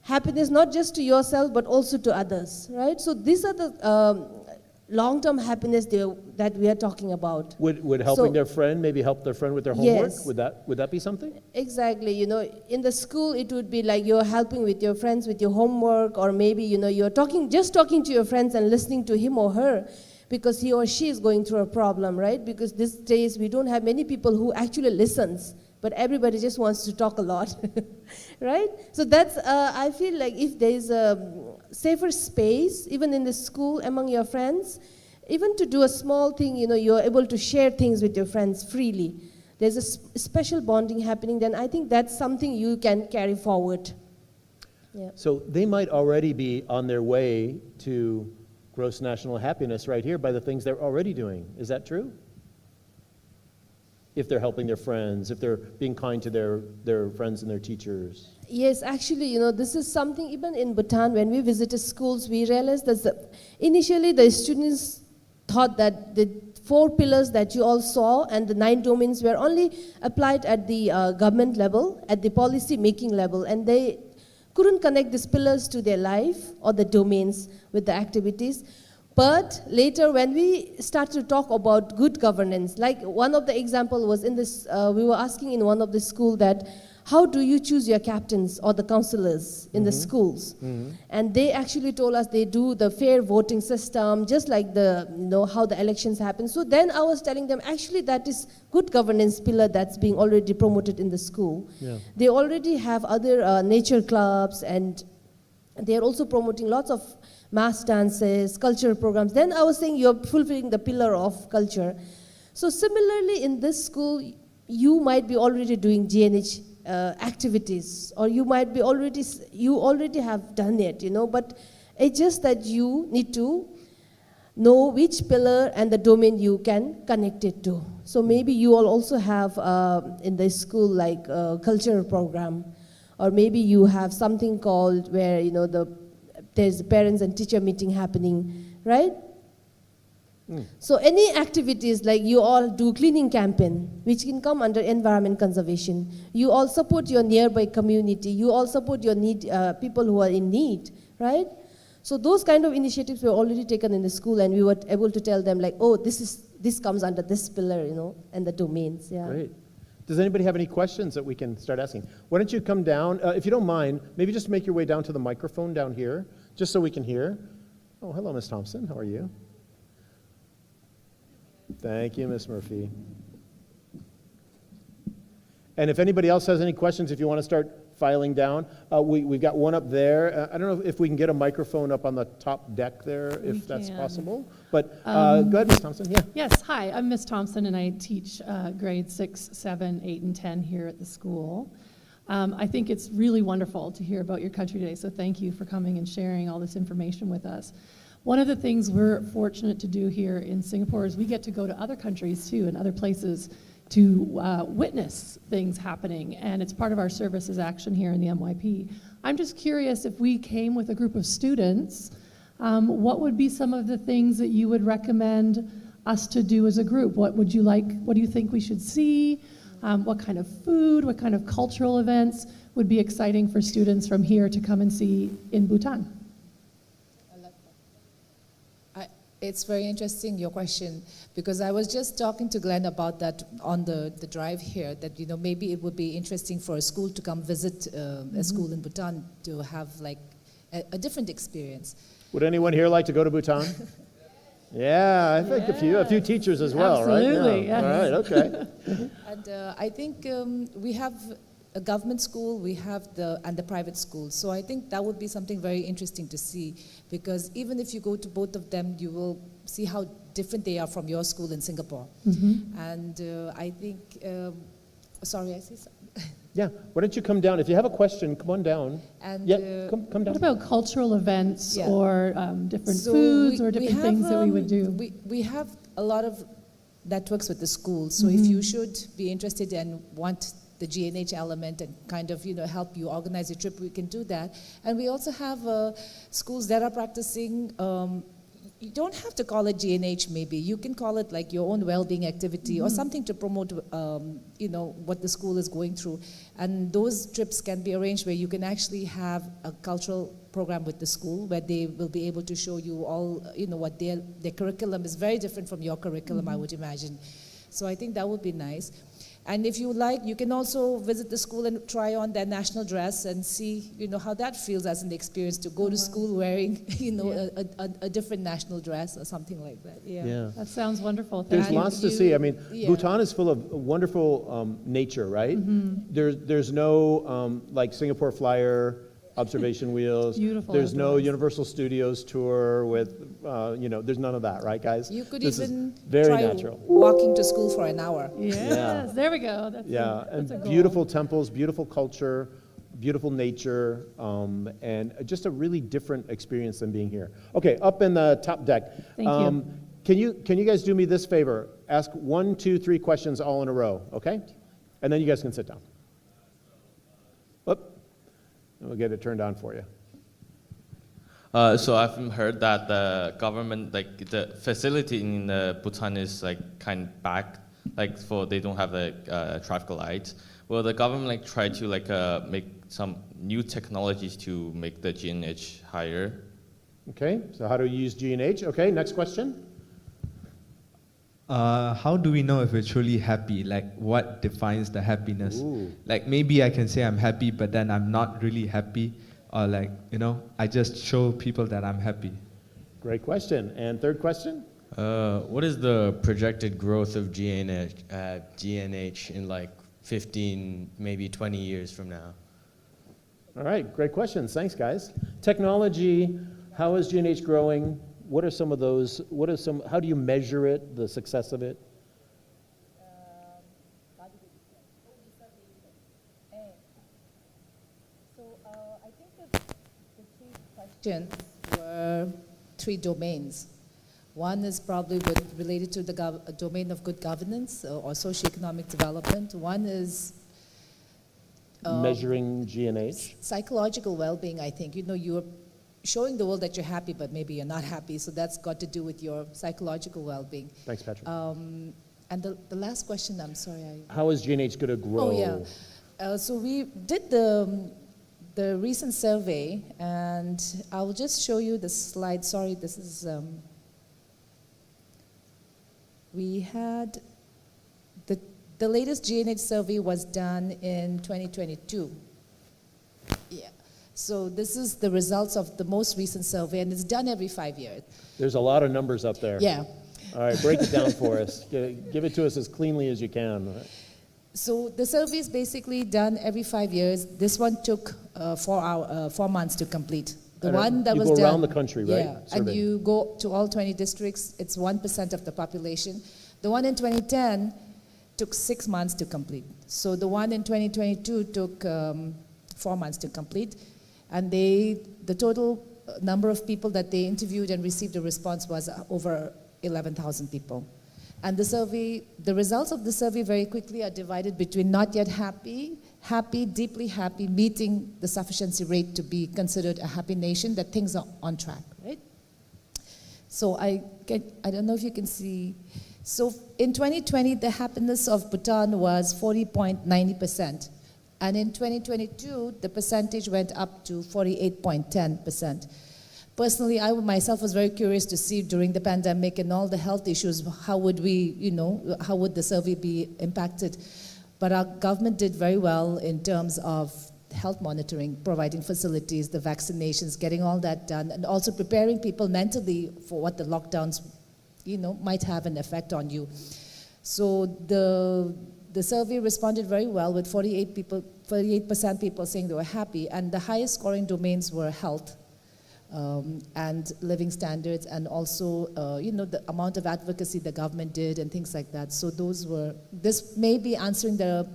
happiness not just to yourself but also to others, right? So these are the long-term happiness that we are talking about. Would helping their friend maybe help their friend with their homework? Yes. Would that be something? Exactly. You know, in the school, it would be like you're helping with your friends with your homework, or maybe, you know, you're just talking to your friends and listening to him or her because he or she is going through a problem, right? Because these days we don't have many people who actually listens, but everybody just wants to talk a lot, right? So that's, I feel like if there's a safer space, even in the school among your friends, even to do a small thing, you know, you're able to share things with your friends freely. There's a special bonding happening, then I think that's something you can carry forward. Yeah. So they might already be on their way to gross national happiness right here by the things they're already doing. Is that true? If they're helping their friends, if they're being kind to their friends and their teachers. Yes, actually, you know, this is something even in Bhutan, when we visited schools, we realized that initially the students thought that the 4 pillars that you all saw and the 9 domains were only applied at the government level, at the policy making level, and they couldn't connect these pillars to their life or the domains with the activities. But later, when we start to talk about good governance, like one of the example was in this, we were asking in one of the school that how do you choose your captains or the counselors in the schools? And they actually told us they do the fair voting system, just like how the elections happen. So then I was telling them, actually that is good governance pillar that's being already promoted in the school. Yeah. They already have other nature clubs, and they're also promoting lots of mass dances, cultural programs. Then I was saying you're fulfilling the pillar of culture. So similarly in this school, you might be already doing GNH activities, or you might be you already have done it, but it's just that you need to know which pillar and the domain you can connect it to. So maybe you all also have in the school like a cultural program, or maybe you have something called where there's a parents and teacher meeting happening, right? So any activities like you all do cleaning campaign, which can come under environment conservation. You all support your nearby community. You all support your people who are in need, right? So those kind of initiatives were already taken in the school, and we were able to tell them like, oh, this comes under this pillar, and the domains. Yeah. Great. Does anybody have any questions that we can start asking? Why don't you come down, if you don't mind, maybe just make your way down to the microphone down here, just so we can hear. Oh, hello, Ms. Thompson. How are you? Thank you, Ms. Murphy. And if anybody else has any questions, if you want to start filing down, we've got one up there. I don't know if we can get a microphone up on the top deck there, if that's possible. But go ahead, Ms. Thompson. Yeah. Yes, hi, I'm Ms. Thompson, and I teach grades 6, 7, 8, and 10 here at the school. I think it's really wonderful to hear about your country today, so thank you for coming and sharing all this information with us. One of the things we're fortunate to do here in Singapore is we get to go to other countries too, and other places to witness things happening, and it's part of our services action here in the MYP. I'm just curious, if we came with a group of students, what would be some of the things that you would recommend us to do as a group? What do you think we should see? What kind of food, what kind of cultural events would be exciting for students from here to come and see in Bhutan? It's very interesting, your question, because I was just talking to Glenn about that on the drive here, that maybe it would be interesting for a school to come visit a school in Bhutan to have like a different experience. Would anyone here like to go to Bhutan? Yeah, I think a few teachers as well, Absolutely, right? Yeah. yes. All right, okay. And I think we have a government school, we have the private school. So I think that would be something very interesting to see, because even if you go to both of them, you will see how different they are from your school in Singapore. And I think, sorry, I see something. Yeah, why don't you come down? If you have a question, come on down. And Yeah, come down. What about cultural events Yeah. or different so foods we- or we different have, things that we would do? We have a lot of networks with the schools. So if you should be interested and want the GNH element and kind of help you organize a trip, we can do that. And we also have schools that are practicing. You don't have to call it GNH. Maybe you can call it like your own well-being activity or something to promote what the school is going through. And those trips can be arranged where you can actually have a cultural program with the school where they will be able to show you all what their curriculum is very different from your curriculum, I would imagine. So I think that would be nice. And if you like, you can also visit the school and try on their national dress and see, how that feels as an experience to go to school wearing, a different national dress or something like that. Yeah. That sounds wonderful. There's Thank you. lots to see. I mean, Yeah. Bhutan is full of wonderful nature, right? There's no like Singapore Flyer observation wheels. Beautiful There's no outdoors. Universal Studios tour with, there's none of that, right, guys? You could This is even very try natural. walking to school for an hour. Yes, there we go. That's Yeah, that's a and goal. beautiful temples, beautiful culture, beautiful nature, and just a really different experience than being here. Okay, up in the top deck. Thank you. Can you guys do me this favor? Ask 1, 2, 3 questions all in a row, okay? And then you guys can sit down. Whoop. And we'll get it turned on for you. So I've heard that the government, like the facility in Bhutan is like kind of back, like they don't have traffic lights. Will the government try to make some new technologies to make the GNH higher? Okay, so how do you use G&H? Okay, next question. how do we know if we're truly happy? Like, what defines the happiness? Ooh. Like, maybe I can say I'm happy, but then I'm not really happy. Or like, I just show people that I'm happy. Great question. And third question? What is the projected growth of GNH in like 15, maybe 20 years from now? All right, great questions. Thanks, guys. Technology, how is GNH growing? What are some of those, how do you measure it, the success of it? I think the three questions were three domains. One is probably related to the domain of good governance or socioeconomic development. One is Measuring GNH? psychological well-being, I think. You're showing the world that you're happy, but maybe you're not happy, so that's got to do with your psychological well-being. Thanks, Patrick. And the last question, I'm sorry. How is GNH going to grow? Oh, yeah. So we did the recent survey, and I'll just show you the slide. Sorry, this is... we had... The latest GNH survey was done in 2022. Yeah. So this is the results of the most recent survey, and it's done every 5 years. There's a lot of numbers up there. Yeah. All right, break it down for us. Give it to us as cleanly as you can. So the survey is basically done every 5 years. This one took 4 months to complete. The And one that you was go done, around the country, right? Yeah, and Survey. you go to all 20 districts. It's 1% of the population. The one in 2010 took 6 months to complete. So the one in 2022 took 4 months to complete. And the total number of people that they interviewed and received a response was over 11,000 people. And the results of the survey very quickly are divided between not yet happy, happy, deeply happy, meeting the sufficiency rate to be considered a happy nation, that things are on track, right? So I don't know if you can see. So in 2020, the happiness of Bhutan was 40.90%. And in 2022, the percentage went up to 48.10%. Personally, I myself was very curious to see during the pandemic and all the health issues, how would the survey be impacted? But our government did very well in terms of health monitoring, providing facilities, the vaccinations, getting all that done, and also preparing people mentally for what the lockdowns, might have an effect on you. So the survey responded very well, with 48% people saying they were happy, and the highest scoring domains were health and living standards, and also the amount of advocacy the government did and things like that. So this may be answering the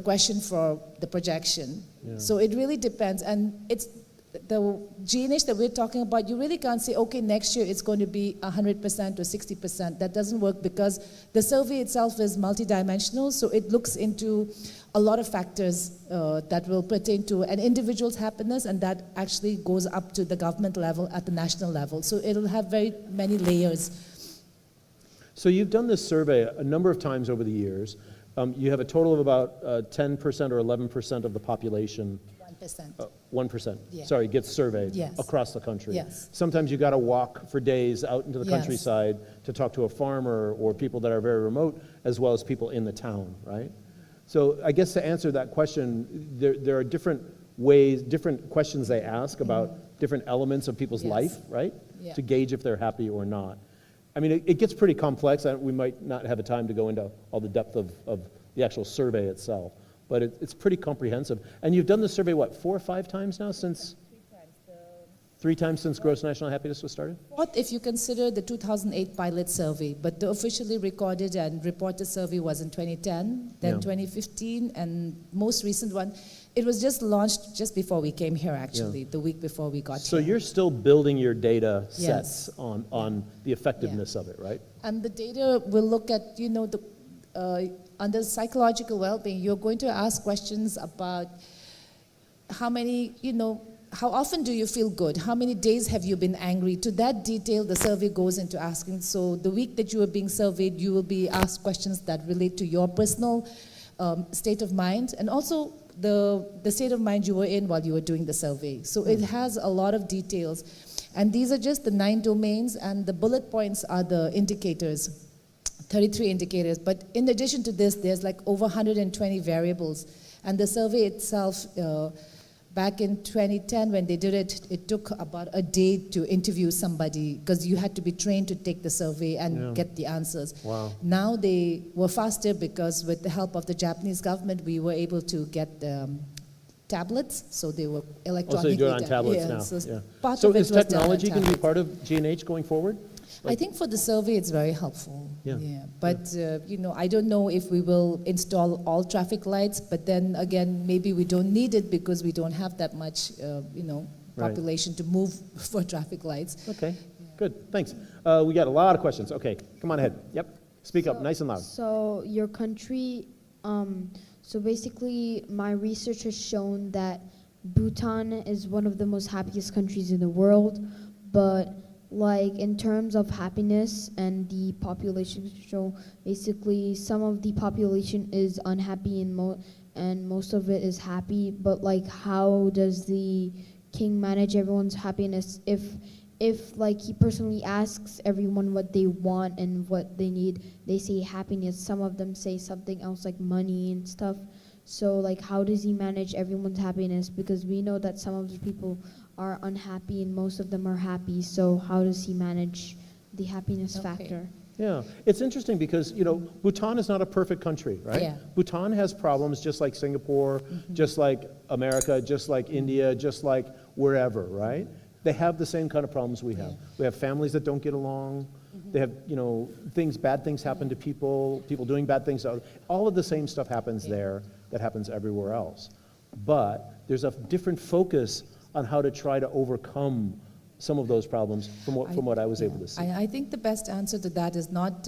question for the projection. Yeah. So it really depends, and it's the GNH that we're talking about. You really can't say, okay, next year it's going to be 100% or 60%. That doesn't work, because the survey itself is multidimensional, so it looks into a lot of factors that will pertain to an individual's happiness, and that actually goes up to the government level, at the national level. So it'll have very many layers. So you've done this survey a number of times over the years. You have a total of about 10% or 11% of the population. 1%. 1%. Yeah. Sorry, gets surveyed Yes. across the country. Yes. Sometimes you got to walk for days out into the Yes. countryside to talk to a farmer or people that are very remote, as well as people in the town, right? So I guess to answer that question, there are different ways, different questions they ask about different elements of people's Yes. life, right? Yeah. To gauge if they're happy or not. I mean, it gets pretty complex. We might not have the time to go into all the depth of the actual survey itself, but it's pretty comprehensive. And you've done the survey, what, 4 or 5 times now since? 3 times since Gross National Happiness was started? What if you consider the 2008 pilot survey, but the officially recorded and reported survey was in 2010, then Yeah. 2015, and most recent one, it was just launched just before we came here, actually, the week before we got So here. you're still building your data Yes. sets on the effectiveness of it, right? And the data will look at, under psychological well-being, you're going to ask questions about how often do you feel good? How many days have you been angry? To that detail, the survey goes into asking. So the week that you are being surveyed, you will be asked questions that relate to your personal state of mind, and also the state of mind you were in while you were doing the survey. So it has a lot of details. And these are just the 9 domains, and the bullet points are the indicators. 33 indicators. But in addition to this, there's like over 120 variables. And the survey itself, back in 2010 when they did it, it took about a day to interview somebody because you had to be trained to take the survey and get the answers. Wow. Now they were faster because with the help of the Japanese government, we were able to get tablets, so they were electronically. Oh, so you do it on tablets now. So part So of it is was done on technology going to be tablets. part of G&H going forward? I think for the survey, it's very helpful. Yeah. But I don't know if we will install all traffic lights. But then again, maybe we don't need it because we don't have that much, population to move for traffic lights. Okay, good, thanks. We got a lot of questions. Okay, come on ahead. Yep, speak up, nice and loud. So your country, so basically my research has shown that Bhutan is one of the most happiest countries in the world, but like in terms of happiness and the population, so basically some of the population is unhappy and most of it is happy, but like how does the king manage everyone's happiness if like he personally asks everyone what they want and what they need, they say happiness, some of them say something else like money and stuff. So like how does he manage everyone's happiness? Because we know that some of the people are unhappy and most of them are happy. So how does he manage the happiness factor? Yeah, it's interesting because, Bhutan is not a perfect country, right? Yeah. Bhutan has problems just like Singapore, just like America, just like India, just like wherever, right? They have the same kind of problems we have. We have families that don't get along. They have, bad things happen to people doing bad things. All of the same stuff happens there that happens everywhere else. But there's a different focus on how to try to overcome some of those problems from what I was able to see. I think the best answer to that is not,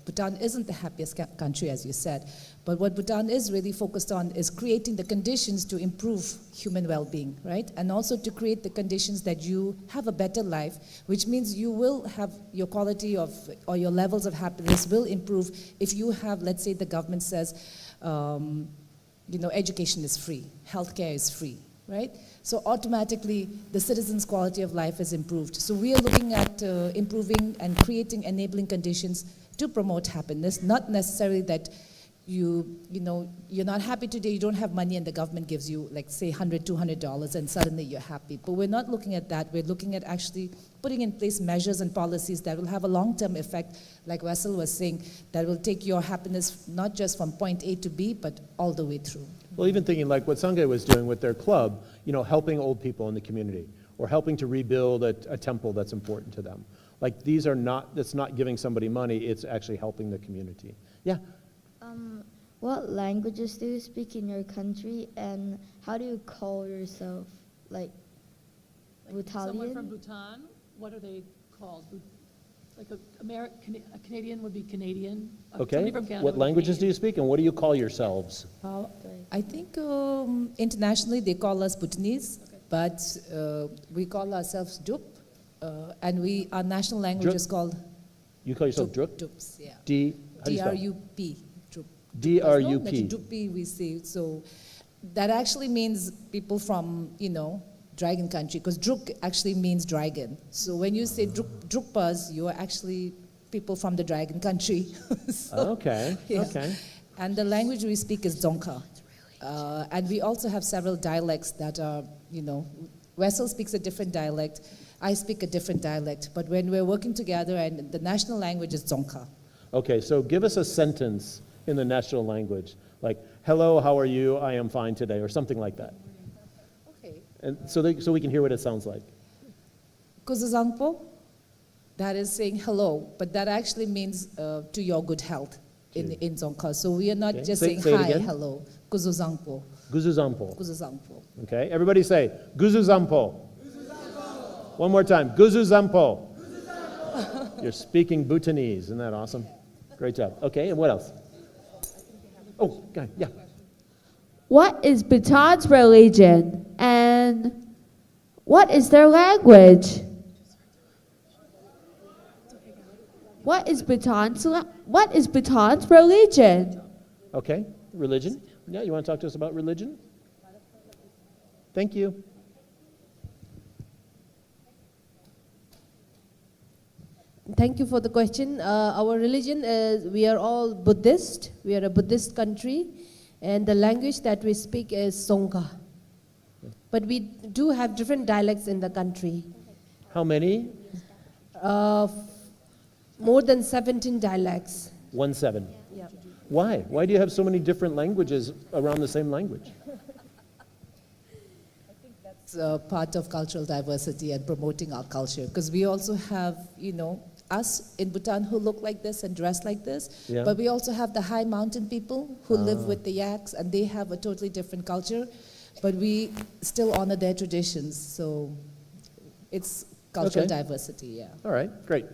Bhutan isn't the happiest country, as you said, but what Bhutan is really focused on is creating the conditions to improve human well-being, right? And also to create the conditions that you have a better life, which means you will have your quality of, or your levels of happiness will improve if you have, let's say the government says, education is free, healthcare is free, right? So automatically, the citizens' quality of life is improved. So we are looking at improving and creating enabling conditions to promote happiness, not necessarily that you're not happy today, you don't have money, and the government gives you, like, say, $100, $200, and suddenly you're happy. But we're not looking at that. We're looking at actually putting in place measures and policies that will have a long-term effect, like Wessel was saying, that will take your happiness not just from point A to B, but all the way through. Well, even thinking like what Sangay was doing with their club, helping old people in the community, or helping to rebuild a temple that's important to them. Like that's not giving somebody money, it's actually helping the community. Yeah? What languages do you speak in your country, and how do you call yourself? Like Bhutalian? Someone from Bhutan, what are they called? Like a Canadian would be Canadian. Okay. Somebody from Canada What would be languages do Canadian. you speak, and what do you call yourselves? I think internationally they call us Bhutanese, but we call ourselves Dup, and our national language Drup? is called You call yourself Druk? Dups, yeah. How do you spell it? D-R-U-P. Drup. D-R-U-P. Dupi, we say. So that actually means people from, dragon country, because Druk actually means dragon. So when you say Drukpas, you are actually people from the dragon country. Okay, okay. And the language we speak is Dzongkha. And we also have several dialects that are, Wessel speaks a different dialect, I speak a different dialect, but when we're working together, and the national language is Dzongkha. Okay, so give us a sentence in the national language, like, hello, how are you? I am fine today, or something like that. Okay. And so we can hear what it sounds like. Kuzuzangpo, that is saying hello, but that actually means to your good health in Dzongkha. So we are not Okay. just Say saying it hi, again. hello. Kuzuzangpo. Guzuzampo. Kuzuzangpo. Okay, everybody say, Guzuzampo. One more time, Guzuzampo. You're speaking Bhutanese, isn't that awesome? Great job. Okay, and what else? Oh, go ahead, yeah. What is Bhutan's religion, and what is their language? What is Bhutan's religion? Okay, religion. Yeah, you want to talk to us about religion? Thank you. thank you for the question. Our religion is, we are all Buddhist. We are a Buddhist country, and the language that we speak is Songkha. But we do have different dialects in the country. How many? More than 17 dialects. 17. Yeah. Why? Why do you have so many different languages around the same language? It's part of cultural diversity and promoting our culture, because we also have, us in Bhutan who look like this and dress like this, Yeah. but we also have the high mountain people who live with the yaks, and they have a totally different culture, but we still honor their traditions, so it's cultural Okay. diversity, yeah. All right, great.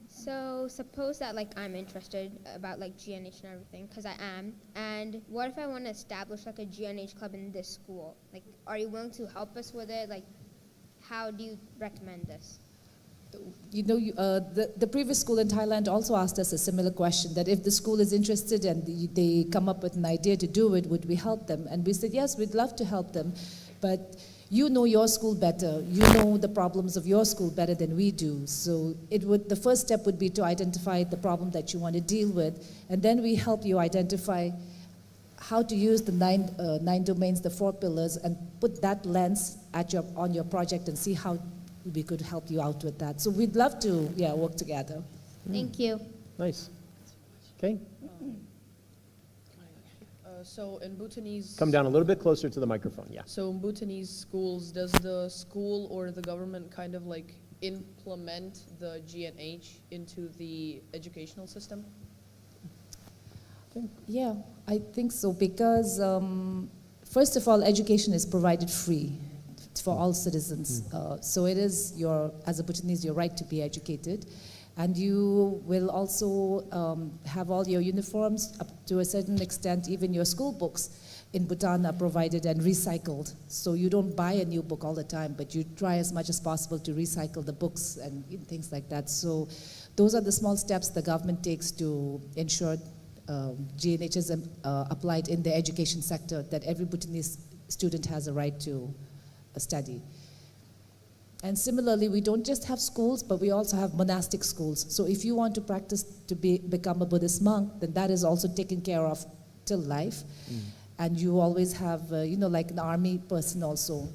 So suppose that like I'm interested about like GNH and everything, because I am. And what if I want to establish like a GNH club in this school? Like, are you willing to help us with it? Like, how do you recommend this? The previous school in Thailand also asked us a similar question, that if the school is interested and they come up with an idea to do it, would we help them? And we said, yes, we'd love to help them, but you know your school better. You know the problems of your school better than we do. So the first step would be to identify the problem that you want to deal with, and then we help you identify how to use the nine domains, the 4 pillars, and put that lens on your project and see how we could help you out with that. So we'd love to, work together. Thank you. Nice. Okay, So in Bhutanese... come down a little bit closer to the microphone, yeah. So in Bhutanese schools, does the school or the government kind of like implement the GNH into the educational system? Yeah, I think so, because first of all, education is provided free for all citizens. So it is as a Bhutanese, your right to be educated. And you will also have all your uniforms, up to a certain extent, even your school books in Bhutan are provided and recycled. So you don't buy a new book all the time, but you try as much as possible to recycle the books and things like that. So those are the small steps the government takes to ensure GNH is applied in the education sector, that every Bhutanese student has a right to study. And similarly, we don't just have schools, but we also have monastic schools. So if you want to practice to become a Buddhist monk, then that is also taken care of till life. And you always have, like an army person also.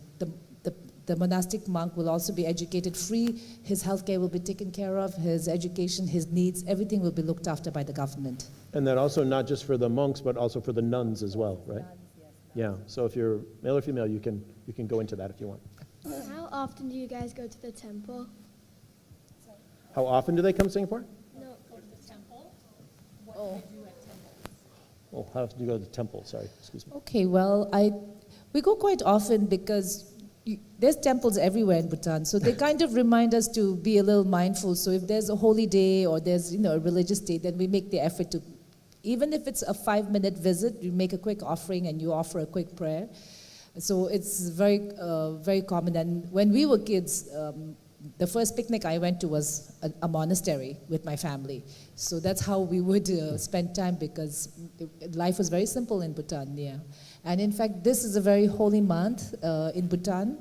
The monastic monk will also be educated free. His healthcare will be taken care of, his education, his needs, everything will be looked after by the government. And then also not just for the monks, but also for the nuns as well, right? Yeah, so if you're male or female, you can go into that if you want. How often do you guys go to the temple? How often do they come to Singapore? No. Oh, how often do you go to the temple? Sorry, excuse me. Okay, well, we go quite often because there's temples everywhere in Bhutan, so they kind of remind us to be a little mindful. So if there's a holy day or there's a religious day, then we make the effort to, even if it's a 5-minute visit, you make a quick offering and you offer a quick prayer. So it's very, very common. And when we were kids, the first picnic I went to was a monastery with my family. So that's how we would spend time, because life was very simple in Bhutan, yeah. And in fact, this is a very holy month in Bhutan,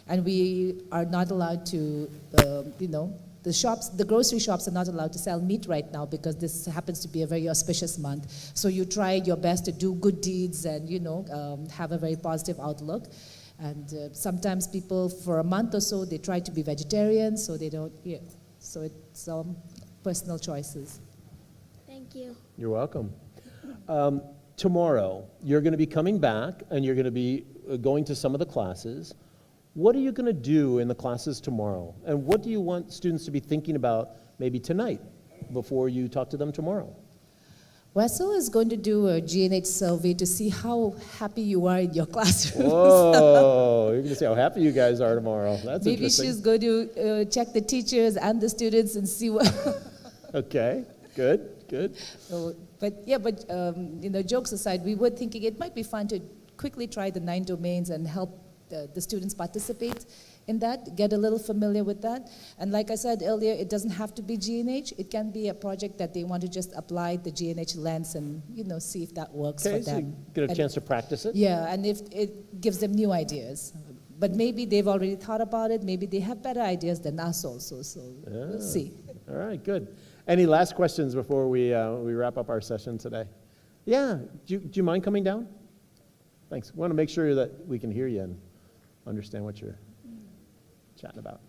and we are not allowed to, the grocery shops are not allowed to sell meat right now, because this happens to be a very auspicious month. So you try your best to do good deeds and, have a very positive outlook. And sometimes people, for a month or so, they try to be vegetarian, so they don't, so it's personal choices. Thank you. You're welcome. Tomorrow, you're going to be coming back, and you're going to be going to some of the classes. What are you going to do in the classes tomorrow? And what do you want students to be thinking about maybe tonight before you talk to them tomorrow? Wessel is going to do a GNH survey to see how happy you are in your classroom. Whoa, you're going to see how happy you guys are tomorrow. That's Maybe interesting. she's going to check the teachers and the students and see what... Okay, good. Jokes aside, we were thinking it might be fun to quickly try the 9 domains and help the students participate in that, get a little familiar with that. And like I said earlier, it doesn't have to be GNH. It can be a project that they want to just apply the GNH lens and, see if that works for Okay, so you them. get a chance to practice it? Yeah, and if it gives them new ideas. But maybe they've already thought about it. Maybe they have better ideas than us also, so we'll see. All right, good. Any last questions before we wrap up our session today? Yeah, do you mind coming down? Thanks. We want to make sure that we can hear you and understand what you're chatting about.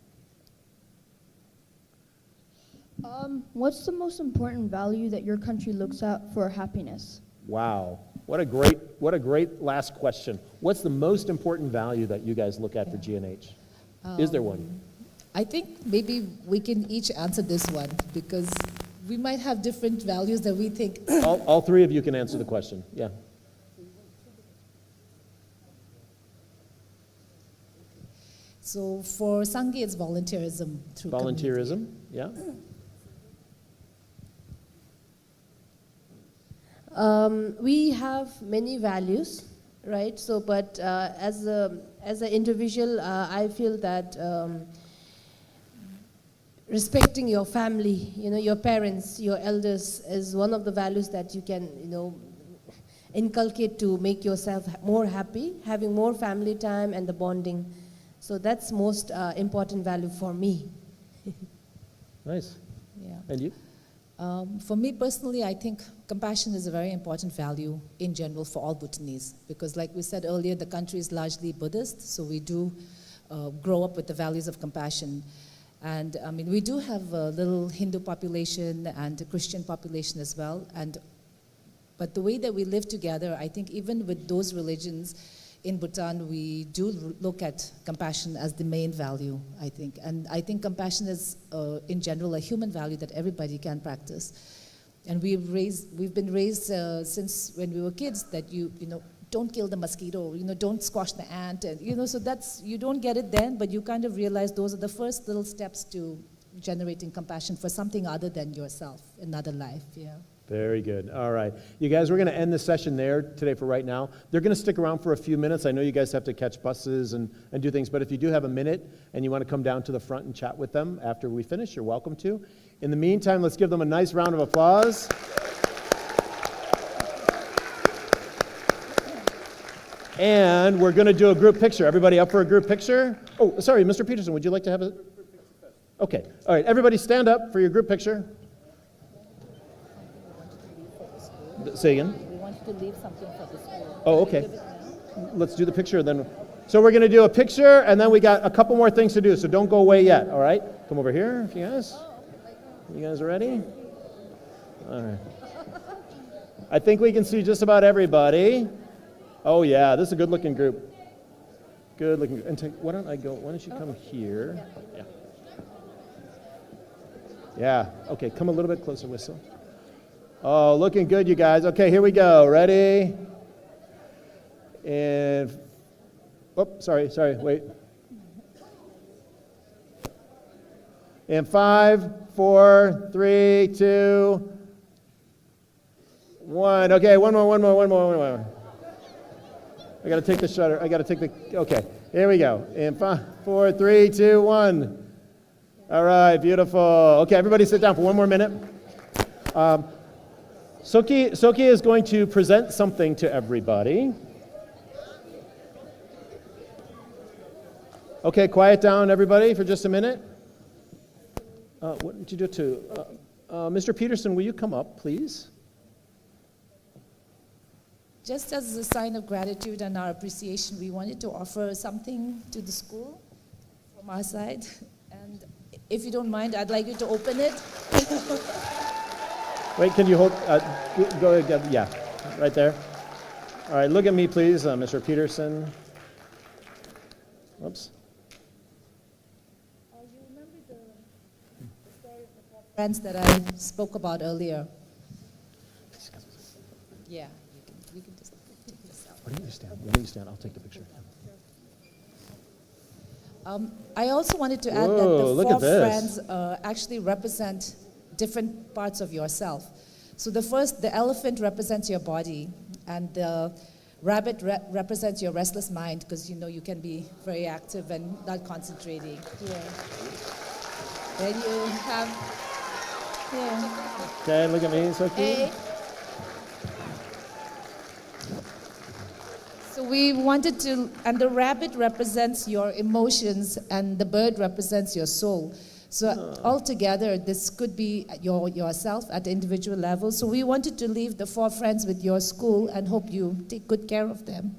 What's the most important value that your country looks at for happiness? Wow, what a great last question. What's the most important value that you guys look at for GNH? Is there one? I think maybe we can each answer this one because we might have different values that we think. All three of you can answer the question. Yeah. So for Sangye, it's volunteerism through community. Volunteerism, yeah. We have many values, right? So, but as an individual, I feel that respecting your family, your parents, your elders, is one of the values that you can, inculcate to make yourself more happy, having more family time and the bonding. So that's most important value for me. Nice. Yeah. And you? For me personally, I think compassion is a very important value in general for all Bhutanese because like we said earlier, the country is largely Buddhist, so we do grow up with the values of compassion. And I mean, we do have a little Hindu population and a Christian population as well. But the way that we live together, I think even with those religions in Bhutan, we do look at compassion as the main value, I think. And I think compassion is, in general, a human value that everybody can practice. And we've been raised since when we were kids that you don't kill the mosquito, don't squash the ant, and so that's, you don't get it then, but you kind of realize those are the first little steps to generating compassion for something other than yourself, another life, yeah. Very good. All right. You guys, we're going to end the session there today for right now. They're going to stick around for a few minutes. I know you guys have to catch buses and do things, but if you do have a minute and you want to come down to the front and chat with them after we finish, you're welcome to. In the meantime, let's give them a nice round of applause. And we're going to do a group picture. Everybody up for a group picture? Oh, sorry, Mr. Peterson, would you like to have a... Okay. All right, everybody stand up for your group picture. Say again? We want to leave something for the school. Oh, okay. Let's do the picture then. So we're going to do a picture, and then we got a couple more things to do, so don't go away yet, all right? Come over here, if you guys. You guys ready? All right. I think we can see just about everybody. Oh, yeah, this is a good-looking group. Good-looking. And why don't you come here? Yeah. Yeah, okay, come a little bit closer, Whistle. Oh, looking good, you guys. Okay, here we go. Ready? And, sorry, wait. And 5, 4, 3, 2, 1. Okay, one more. I got to take the shutter. Okay, here we go. And 5, 4, 3, 2, 1. All right, beautiful. Okay, everybody sit down for one more minute. Tsoki is going to present something to everybody. Okay, quiet down, everybody, for just a minute. What did you do to... Mr. Peterson, will you come up, please? Just as a sign of gratitude and our appreciation, we wanted to offer something to the school from our side. And if you don't mind, I'd like you to open it. Wait, can you hold, go again, yeah, right there. All right, look at me, please, Mr. Peterson. Whoops. You remember the story of the 4 friends that I spoke about earlier? Yeah, you can just take this out. Why don't you stand? I'll take the picture. I also wanted to add that the 4 friends actually represent different parts of yourself. So the elephant represents your body, and the rabbit represents your restless mind, because you can be very active and not concentrating. Yeah. Then you have, yeah. Okay, look at me, Tsoki. So we wanted to, and the rabbit represents your emotions, and the bird represents your soul. So altogether, this could be yourself at the individual level. So we wanted to leave the 4 friends with your school and hope you take good care of them.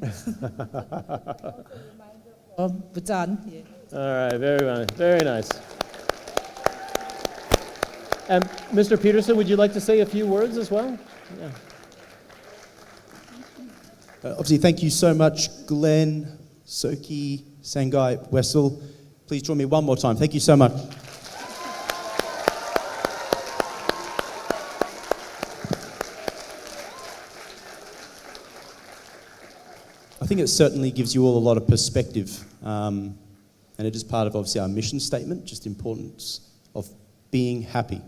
Bhutan. Yeah. All right, very nice, very nice. And Mr. Peterson, would you like to say a few words as well? Yeah. Obviously, thank you so much, Glenn, Tsoki, Sangai, Wessel. Please join me one more time. Thank you so much. I think it certainly gives you all a lot of perspective, and it is part of obviously our mission statement, just the importance of being happy.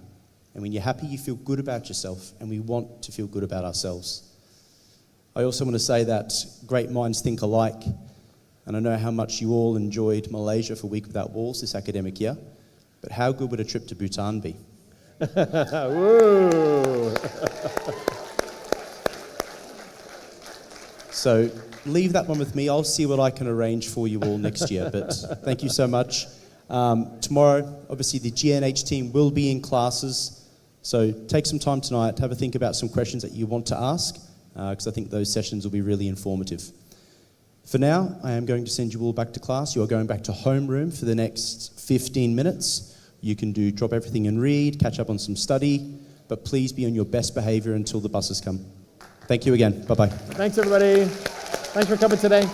And when you're happy, you feel good about yourself, and we want to feel good about ourselves. I also want to say that great minds think alike, and I know how much you all enjoyed Malaysia for Week Without Walls this academic year, but how good would a trip to Bhutan be? Woo! So leave that one with me. I'll see what I can arrange for you all next year, but thank you so much. Tomorrow, obviously, the GNH team will be in classes, so take some time tonight, have a think about some questions that you want to ask, because I think those sessions will be really informative. For now, I am going to send you all back to class. You are going back to homeroom for the next 15 minutes. You can drop everything and read, catch up on some study, but please be on your best behavior until the buses come. Thank you again. Bye-bye. Thanks, everybody. Thanks for coming today.